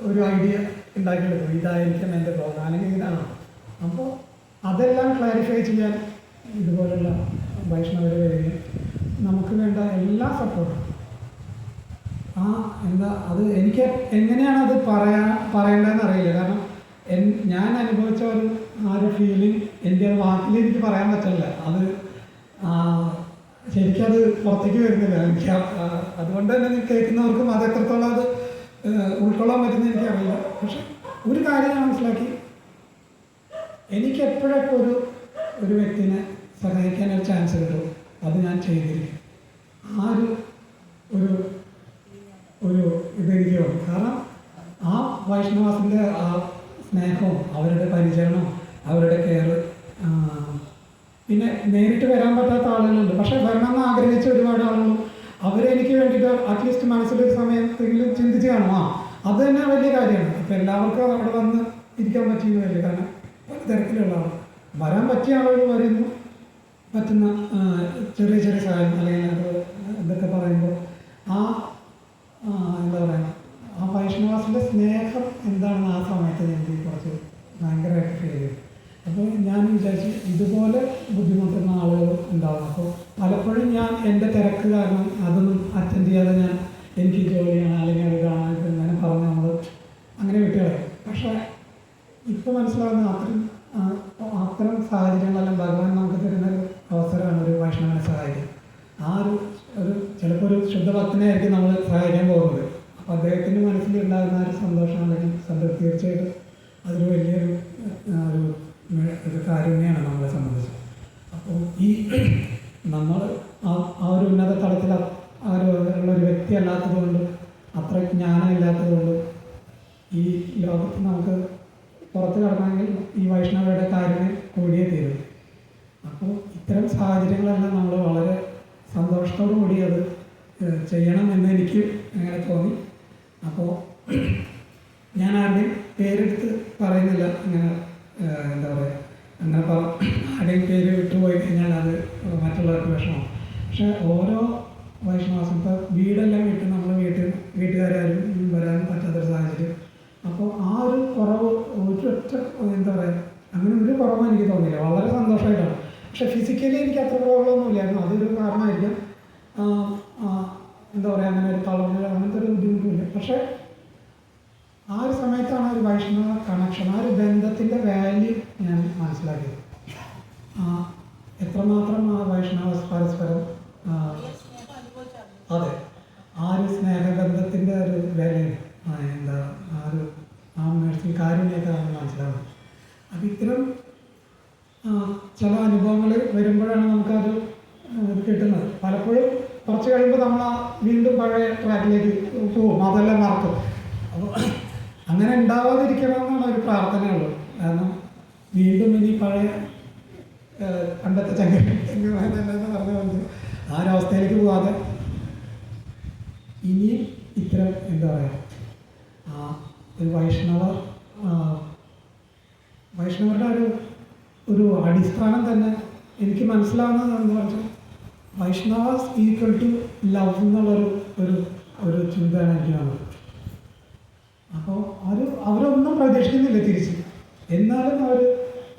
ഒരു ഐഡിയ ഉണ്ടാക്കിയെടുക്കും, ഇതായിരിക്കും എൻ്റെ പ്രോബ്ലം അല്ലെങ്കിൽ ഇതാണ്. അപ്പോൾ അതെല്ലാം ക്ലാരിഫൈ ചെയ്യാൻ ഇതുപോലുള്ള വൈഷ്ണവർ വരികയും നമുക്ക് വേണ്ട എല്ലാ സപ്പോർട്ടും എന്താ അത് എനിക്ക് എങ്ങനെയാണ് അത് പറയേണ്ടതെന്ന് അറിയില്ല. കാരണം ഞാൻ അനുഭവിച്ച ഒരു ഫീലിംഗ് എൻ്റെ വാക്കിൽ എനിക്ക് പറയാൻ പറ്റില്ല. അത് ശരിക്കത് പുറത്തേക്ക് വരുന്നില്ല എനിക്ക്. അതുകൊണ്ട് തന്നെ കേൾക്കുന്നവർക്കും അത് എത്രത്തോളം അത് ഉൾക്കൊള്ളാൻ പറ്റുന്ന എനിക്കറിയില്ല. പക്ഷെ ഒരു കാര്യം ഞാൻ മനസ്സിലാക്കി, എനിക്ക് എപ്പോഴൊക്കെ ഒരു വ്യക്തിനെ സഹായിക്കാൻ ഒരു ചാൻസ് കിട്ടും അത് ഞാൻ ചെയ്തിരിക്കും. ആ ഒരു ഇതെനിക്ക് വന്നു. കാരണം ആ വൈഷ്ണവാസിൻ്റെ ആ സ്നേഹവും അവരുടെ പരിചരണവും അവരുടെ കെയർ, പിന്നെ നേരിട്ട് വരാൻ പറ്റാത്ത ആളുകളുണ്ട്, പക്ഷെ വരണമെന്ന് ആഗ്രഹിച്ച ഒരുപാട് ആളുകളും അവരെനിക്ക് വേണ്ടിയിട്ട് അറ്റ്ലീസ്റ്റ് മനസ്സിലൊരു സമയത്തെങ്കിലും ചിന്തിച്ച് കാണും. അത് തന്നെ വലിയ കാര്യമാണ്. ഇപ്പം എല്ലാവർക്കും അവിടെ വന്ന് ഇരിക്കാൻ പറ്റിയെന്ന് വരില്ല. കാരണം പല തിരക്കിലുള്ള ആൾ വരാൻ പറ്റിയ ആളുകൾ വരുന്നു, പറ്റുന്ന ചെറിയ ചെറിയ സഹായം അല്ലെങ്കിൽ ഇതൊക്കെ പറയുമ്പോൾ എന്താ പറയുക, ആ വൈഷ്ണവാസിൻ്റെ സ്നേഹം എന്താണെന്ന് ആ സമയത്ത് എനിക്ക് കുറച്ച് ഭയങ്കരമായിട്ട് ഫീൽ ചെയ്തു. അപ്പോൾ ഞാൻ വിചാരിച്ചു ഇതുപോലെ ബുദ്ധിമുട്ടുന്ന ആളുകൾ ഉണ്ടാവും. അപ്പോൾ പലപ്പോഴും ഞാൻ എൻ്റെ തിരക്ക് കാരണം അതൊന്നും അറ്റൻഡ് ചെയ്യാതെ എനിക്ക് ജോലിയാണ് അല്ലെങ്കിൽ അത് കാണാൻ അങ്ങനെ പറഞ്ഞ് നമ്മൾ അങ്ങനെ വിട്ടുകളയും. പക്ഷേ ഇപ്പോൾ മനസ്സിലാകുന്ന അത്തരം സാഹചര്യങ്ങളെല്ലാം ഭഗവാൻ നമുക്ക് തരുന്നൊരു അവസരമാണ് ഒരു വൈഷ്ണവനെ സഹായിക്കാൻ. ചിലപ്പോൾ ഒരു ശുദ്ധഭക്തനായിരിക്കും നമ്മൾ സഹായിക്കാൻ പോകുന്നത്. അപ്പോൾ അദ്ദേഹത്തിൻ്റെ മനസ്സിലുണ്ടാകുന്ന ഒരു സന്തോഷം അല്ലെങ്കിൽ സംതൃപ്തി തീർച്ചയായിട്ടും അതൊരു വലിയൊരു ഒരു കാരുണ്യമാണ് നമ്മളെ സംബന്ധിച്ച്. അപ്പോൾ നമ്മൾ ആ ഒരു ഉന്നത തലത്തിൽ ഉള്ളൊരു വ്യക്തി അല്ലാത്തതുകൊണ്ട്, അത്ര ജ്ഞാനം ഇല്ലാത്തതുകൊണ്ട് ഈ ലോകത്ത് നമുക്ക് പുറത്ത് കടക്കണമെങ്കിൽ ഈ വൈഷ്ണവരുടെ കാര്യം കൂടിയേ തീരും. അപ്പോൾ ഇത്തരം സാഹചര്യങ്ങളെല്ലാം നമ്മൾ വളരെ സന്തോഷത്തോടു കൂടി അത് ചെയ്യണം എന്ന് എനിക്ക് അങ്ങനെ തോന്നി. അപ്പോൾ ഞാൻ ആരുടെയും പേരെടുത്ത് പറയുന്നില്ല, ഇങ്ങനെ എന്താ പറയുക, അങ്ങനെ ആരുടെയും പേര് വിട്ടുപോയി കഴിഞ്ഞാൽ അത് മറ്റുള്ളവർക്ക് വിഷമമാണ്. പക്ഷേ ഓരോ വൈഷ്ണവാസം ഇപ്പോൾ വീടെല്ലാം വിട്ട് നമ്മൾ വീട്ടുകാരും വരാനും പറ്റാത്തൊരു സാഹചര്യം. അപ്പോൾ ആ ഒരു കുറവ് ഒരൊറ്റ എന്താ പറയുക, അങ്ങനെ ഒരു കുറവ് എനിക്ക് തോന്നിയില്ല. വളരെ സന്തോഷമായിട്ടാണ്. പക്ഷെ ഫിസിക്കലി എനിക്ക് അത്ര പ്രോബ്ലമൊന്നും ഇല്ലായിരുന്നു. അതൊരു കാരണമായിരിക്കും. എന്താ പറയുക, അങ്ങനെ ഒരു തളർച്ച അങ്ങനത്തെ ഒരു ബുദ്ധിമുട്ടില്ല. പക്ഷേ ആ ഒരു സമയത്താണ് ഒരു വൈഷ്ണവ കണക്ഷൻ, ആ ഒരു ബന്ധത്തിൻ്റെ വാല്യൂ ഞാൻ മനസ്സിലാക്കിയത്. എത്രമാത്രം ആ വൈഷ്ണവ പരസ്പരം അതെ ആ ഒരു സ്നേഹബന്ധത്തിൻ്റെ ഒരു വിലയാണ് എന്താ ആ മേഴ്സി കാരുണ്യൊക്കെ മനസ്സിലാവും. അപ്പം ഇത്തരം ചില അനുഭവങ്ങൾ വരുമ്പോഴാണ് നമുക്കത് കിട്ടുന്നത്. പലപ്പോഴും കുറച്ച് കഴിയുമ്പോൾ നമ്മൾ വീണ്ടും പഴയ ട്രാക്കിലേക്ക് പോകും, അതെല്ലാം മറക്കും. അപ്പോൾ അങ്ങനെ ഉണ്ടാവാതിരിക്കണം എന്നുള്ള ഒരു പ്രാർത്ഥനയുള്ളൂ. കാരണം വീണ്ടും ഇനി പഴയ പണ്ടത്തെ ചങ്ങനെന്ന് പറഞ്ഞ ആ ഒരവസ്ഥയിലേക്ക് പോകാതെ ഇനിയും ഇത്തരം എന്താ പറയുക ഒരു വൈഷ്ണവരുടെ ഒരു അടിസ്ഥാനം തന്നെ എനിക്ക് മനസ്സിലാവുന്നത് എന്താ വെച്ചാൽ വൈഷ്ണവാസ് ഈക്വൽ ടു ലവ് എന്നുള്ളൊരു ചിന്തയാണ് എനിക്ക് കാണുന്നത്. അപ്പോൾ അവരൊന്നും പ്രതീക്ഷിക്കുന്നില്ല തിരിച്ച്. എന്നാലും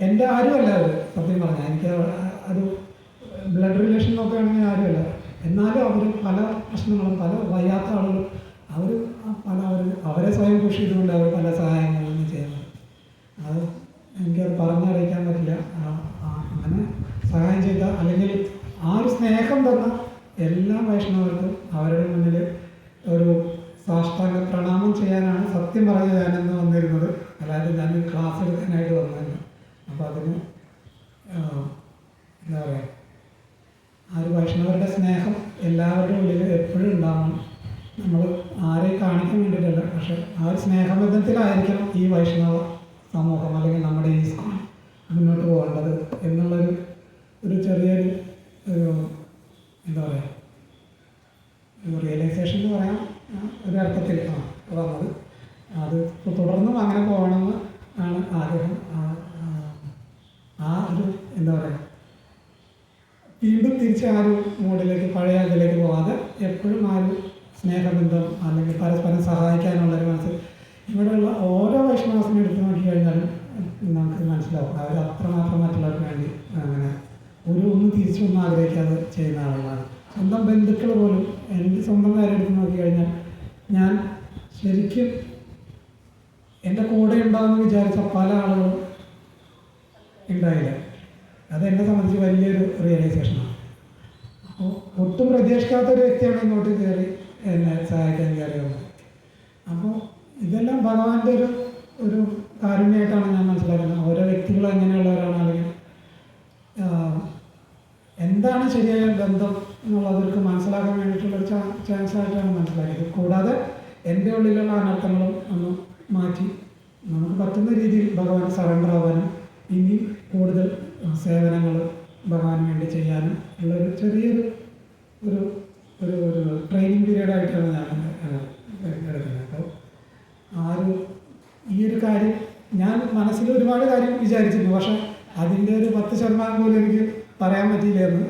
എൻ്റെ ആരുമല്ല അവർ, സത്യം പറഞ്ഞാൽ എനിക്ക് ഒരു ബ്ലഡ് റിലേഷൻ നോക്കുകയാണെങ്കിൽ ആരുമല്ല. എന്നാലും അവർ പല പ്രശ്നങ്ങളും പല വയ്യാത്ത ആളുകളും അവരെ സ്വയം പുഷ് ചെയ്തുകൊണ്ട് അവർ പല സഹായങ്ങളും ചെയ്യുന്നത്. അത് എനിക്കത് പറഞ്ഞറിയിക്കാൻ പറ്റില്ല. അങ്ങനെ സഹായം ചെയ്ത അല്ലെങ്കിൽ ആ ഒരു സ്നേഹം തന്ന എല്ലാ വൈഷ്ണവർക്കും അവരുടെ മുന്നിൽ ഒരു സാഷ്ടാംഗ പ്രണാമം ചെയ്യാനാണ് സത്യം പറഞ്ഞ് ഞാനിന്ന് വന്നിരുന്നത്. അതായത് ഞാൻ ക്ലാസ് എടുക്കാനായിട്ട് വന്നതല്ല. അപ്പോൾ അതിന് എന്താ പറയുക, ആ ഒരു വൈഷ്ണവരുടെ സ്നേഹം എല്ലാവരുടെ ഉള്ളിൽ എപ്പോഴും ഉണ്ടാവണം. നമ്മൾ ആരെയും കാണിക്കാൻ വേണ്ടിയിട്ടല്ല, പക്ഷെ ആ ഒരു സ്നേഹബന്ധത്തിലായിരിക്കണം ഈ വൈഷ്ണവ സമൂഹം അല്ലെങ്കിൽ നമ്മുടെ ഈ സ്കൂൾ മുന്നോട്ട് പോകേണ്ടത് എന്നുള്ളൊരു ചെറിയൊരു ഒരു എന്താ പറയുക ഒരു റിയലൈസേഷൻ എന്ന് പറയാം ഒരർത്ഥത്തിൽ വന്നത്. അത് തുടർന്നും അങ്ങനെ പോകണമെന്ന് ആണ് ആഗ്രഹം. ആ ഒരു എന്താ പറയുക വീണ്ടും തിരിച്ച് ആ ഒരു മോഡിലേക്ക് പഴയ അതിലേക്ക് പോകാതെ എപ്പോഴും ആ ഒരു സ്നേഹബന്ധം അല്ലെങ്കിൽ പരസ്പരം സഹായിക്കാനുള്ളൊരു മനസ്സ് ഇവിടെയുള്ള ഓരോ വൈഷ്ണവാസിനെ എടുത്തു നോക്കിക്കഴിഞ്ഞാലും നമുക്ക് മനസ്സിലാവും അവർ അത്രമാത്രം മറ്റുള്ളവർക്ക് വേണ്ടി അങ്ങനെ ഒന്നും തിരിച്ചൊന്നും ആഗ്രഹിക്കാതെ ചെയ്യുന്ന ആളുകളാണ്. സ്വന്തം ബന്ധുക്കൾ പോലും എനിക്ക് സ്വന്തം കാര്യം എടുത്ത് നോക്കിക്കഴിഞ്ഞാൽ ഞാൻ ശരിക്കും എൻ്റെ കൂടെ ഉണ്ടാകുമെന്ന് വിചാരിച്ച പല ആളുകളും ഉണ്ടായില്ല. അതെന്നെ സംബന്ധിച്ച് വലിയൊരു റിയലൈസേഷനാണ്. അപ്പോൾ ഒട്ടും പ്രതീക്ഷിക്കാത്തൊരു വ്യക്തിയാണ് ഇങ്ങോട്ട് കയറി എന്നെ സഹായിക്കാൻ കയറി വന്നത്. അപ്പോൾ ഇതെല്ലാം ഭഗവാന്റെ ഒരു കാരുണ്യമായിട്ടാണ് ഞാൻ മനസ്സിലാക്കുന്നത്. ഓരോ വ്യക്തികളും എങ്ങനെയുള്ളവരാണ് അല്ലെങ്കിൽ എന്താണ് ശരിയായ ബന്ധം എന്നുള്ളവർക്ക് മനസ്സിലാക്കാൻ വേണ്ടിയിട്ടുള്ളൊരു ചാൻസ് ആയിട്ടാണ് മനസ്സിലാക്കിയത്. കൂടാതെ എൻ്റെ ഉള്ളിലുള്ള അനർത്ഥങ്ങളും ഒന്ന് മാറ്റി നമുക്ക് പറ്റുന്ന രീതിയിൽ ഭഗവാന് സറണ്ടർ ആവാനും ഇനി കൂടുതൽ സേവനങ്ങൾ ഭഗവാന് വേണ്ടി ചെയ്യാനും ഉള്ളൊരു ചെറിയൊരു ഒരു ഒരു ഒരു ട്രെയിനിങ് പീരീഡായിട്ടാണ് ഞാൻ എടുക്കുന്നത്. അപ്പോൾ ഈ ഒരു കാര്യം ഞാൻ മനസ്സിൽ ഒരുപാട് കാര്യം വിചാരിച്ചിരുന്നു. പക്ഷെ അതിൻ്റെ ഒരു 10% പോലും എനിക്ക് പറയാൻ പറ്റിയില്ലായിരുന്നു.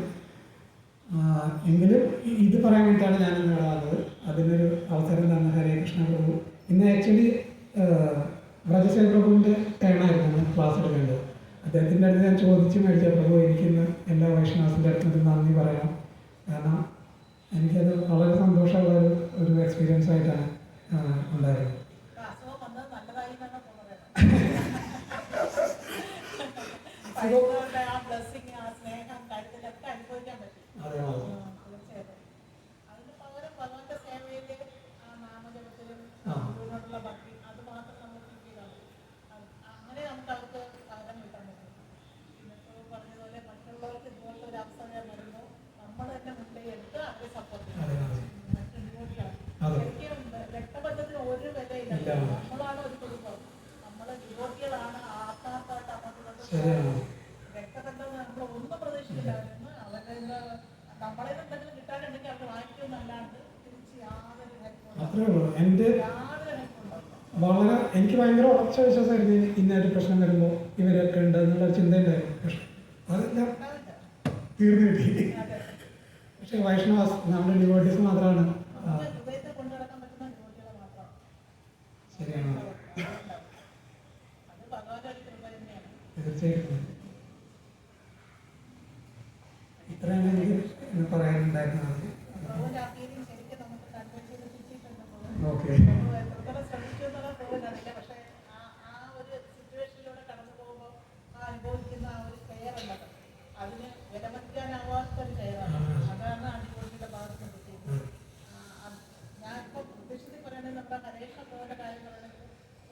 എങ്കിലും ഇത് പറയാൻ വേണ്ടിയിട്ടാണ് ഞാൻ ഇന്ന് ഇവിടെ വന്നത്. അതിനൊരു അവസരം തന്ന ഹരേ കൃഷ്ണ പ്രഭു. ഇന്ന് ആക്ച്വലി വ്രജസേന പ്രഭുവിൻ്റെ ടേണായിരുന്നു ക്ലാസ് എടുക്കേണ്ടത്. അദ്ദേഹത്തിൻ്റെ അടുത്ത് ഞാൻ ചോദിച്ച് മേടിച്ച പ്രഭു എനിക്കിന്ന് എല്ലാ വൈഷ്ണവസിൻ്റെ അടുത്ത് നന്ദി പറയണം. കാരണം എനിക്കത് വളരെ സന്തോഷമുള്ള ഒരു എക്സ്പീരിയൻസ് ആയിട്ടാണ് ഉണ്ടായിരുന്നത്. അത്രേ ഉള്ളൂ. എൻ്റെ വളരെ എനിക്ക് ഭയങ്കര ഉറച്ച വിശ്വാസമായിരുന്നു ഇന്നൊരു പ്രശ്നം വരുമ്പോൾ ഇവരൊക്കെ ഉണ്ട് എന്നുള്ള ചിന്തയുണ്ടായിരുന്നു. പക്ഷെ അതെല്ലാം തീർന്നു കിട്ടി. പക്ഷെ വൈഷ്ണവാസ് നമ്മുടെ ഡിവോട്ടീസ് മാത്രമാണ്. ശരിയാണ്, തീർച്ചയായിട്ടും. ഇത്രയാണ് എനിക്ക് പറയാനുണ്ടായിരുന്നത്. ഓക്കെ,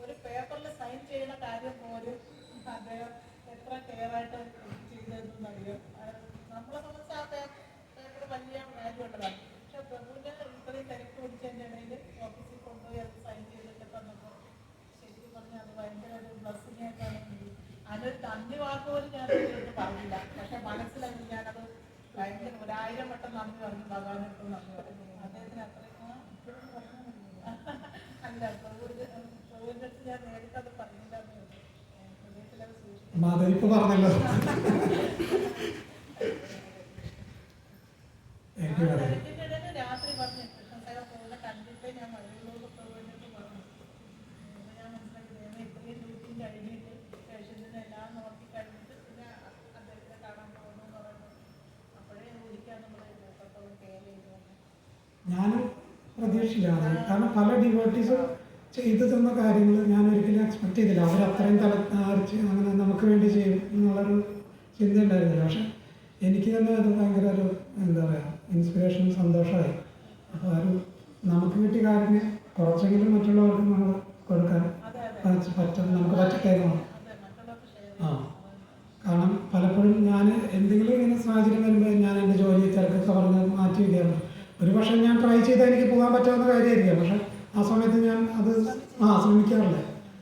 ഒരു പേപ്പറിൽ സൈൻ ചെയ്യുന്ന കാര്യം പോലും അദ്ദേഹം എത്ര കെയറായിട്ട് ചെയ്തതെന്നറിയാം. നമ്മളെ സംബന്ധിച്ച് ആ പേപ്പർ വലിയ വാല്യൂ ഉള്ളതാണ്. പക്ഷെ പ്രഭുവിനെ ഇത്രയും തിരക്ക് പിടിച്ചതിൻ്റെ ഇടയിൽ ഓഫീസിൽ കൊണ്ടുപോയി അത് സൈൻ ചെയ്തിട്ട് തന്നപ്പോൾ ശരിക്കും പറഞ്ഞാൽ അത് ഭയങ്കര ഒരു ബ്ലസ്സിംഗ് ആയിട്ടാണ്. അതിനൊരു നന്ദി വാക്ക് പോലും ഞാൻ പറഞ്ഞില്ല. പക്ഷെ മനസ്സിലായി ഞാനത് ഭയങ്കര 1000 വട്ടം നന്ദി പറഞ്ഞു. ഭഗവാനെടുത്ത് നന്ദി പറഞ്ഞു. അദ്ദേഹത്തിന് അത്രയും അല്ല പ്രഭുവിൻ്റെ അടുത്ത് ഞാൻ നേരിട്ടത് പറഞ്ഞില്ലാന്നേ ഉള്ളൂ. ഹൃദയത്തിലത് സൂക്ഷിച്ചു. മാധവിപ്പ് പറഞ്ഞല്ലോ. രാത്രി പറഞ്ഞു കൃഷ്ണസേവ പോകുന്ന കണ്ടിട്ട് ഞാൻ മഴയിലോട് പ്രഭുവിൻ്റെ പറഞ്ഞു. ഞാൻ മനസ്സിലാക്കി ഇത്രയും ഡ്യൂട്ടിയും കഴിഞ്ഞിട്ട് പേഷ്യൻറ്റിനെ എല്ലാം നോക്കി കഴിഞ്ഞിട്ട് പിന്നെ അദ്ദേഹത്തിനെ കാണാൻ പോകുന്നു പറഞ്ഞു. അപ്പോഴേ വിളിക്കാൻ നമ്മൾ എത്രത്തോളം കെയർ ചെയ്തു. ഞാനും പ്രതീക്ഷിച്ചില്ല. കാരണം പല ഡിവോട്ടീസും ചെയ്തു തന്ന കാര്യങ്ങൾ ഞാൻ ഒരിക്കലും എക്സ്പെക്ട് ചെയ്തില്ല. അവർ അത്രയും അങ്ങനെ നമുക്ക് വേണ്ടി ചെയ്യും എന്നുള്ളൊരു ചിന്ത ഉണ്ടായിരുന്നില്ല. പക്ഷെ എനിക്ക് തന്നെ അത് ഭയങ്കര ഒരു എന്താ പറയുക ഇൻസ്പിറേഷനും സന്തോഷമായി. അപ്പോൾ നമുക്ക് കിട്ടിയ കാര്യം കുറച്ചെങ്കിലും മറ്റുള്ളവർക്ക് നമ്മൾ കൊടുക്കാൻ പറ്റും, നമുക്ക് പറ്റട്ടെ. കാരണം പലപ്പോഴും ഞാൻ എന്തെങ്കിലും ഇങ്ങനെ സാഹചര്യം വരുമ്പോൾ ഞാൻ എൻ്റെ ജോലി തിരക്കൊക്കെ പറഞ്ഞ് മാറ്റി വയ്ക്കാറുണ്ട്. ഒരു പക്ഷേ ഞാൻ ട്രൈ ചെയ്താൽ എനിക്ക് പോകാൻ പറ്റാവുന്ന കാര്യമായിരിക്കാം. പക്ഷെ ആ സമയത്ത് ഞാൻ അത് ശ്രമിക്കാറില്ല.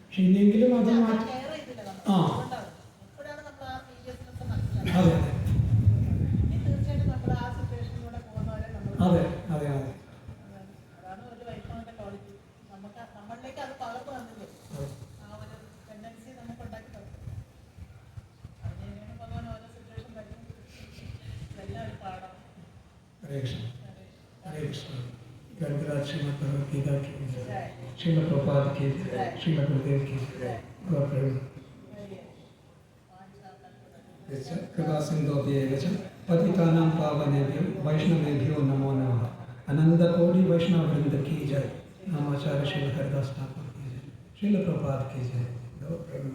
പക്ഷെ ഇനിയെങ്കിലും അത് മാറ്റി हरे कृष्ण हरे कृष्ण ग्रंथराज श्रीमद् भगवद गीता की जय, श्रील प्रभुपाद की जय, श्रील गुरुदेव की जय, गौर प्रेम कृपा सिंधुभ्येव च पतितानां पावनेभ्यो वैष्णवेभ्यो नमो नमः। अनंत कोटि वैष्णव वृंद की जय। नामाचार्य श्रील हरिदास ठाकुर की जय, श्रील प्रभुपाद की जय, गौर प्रेम।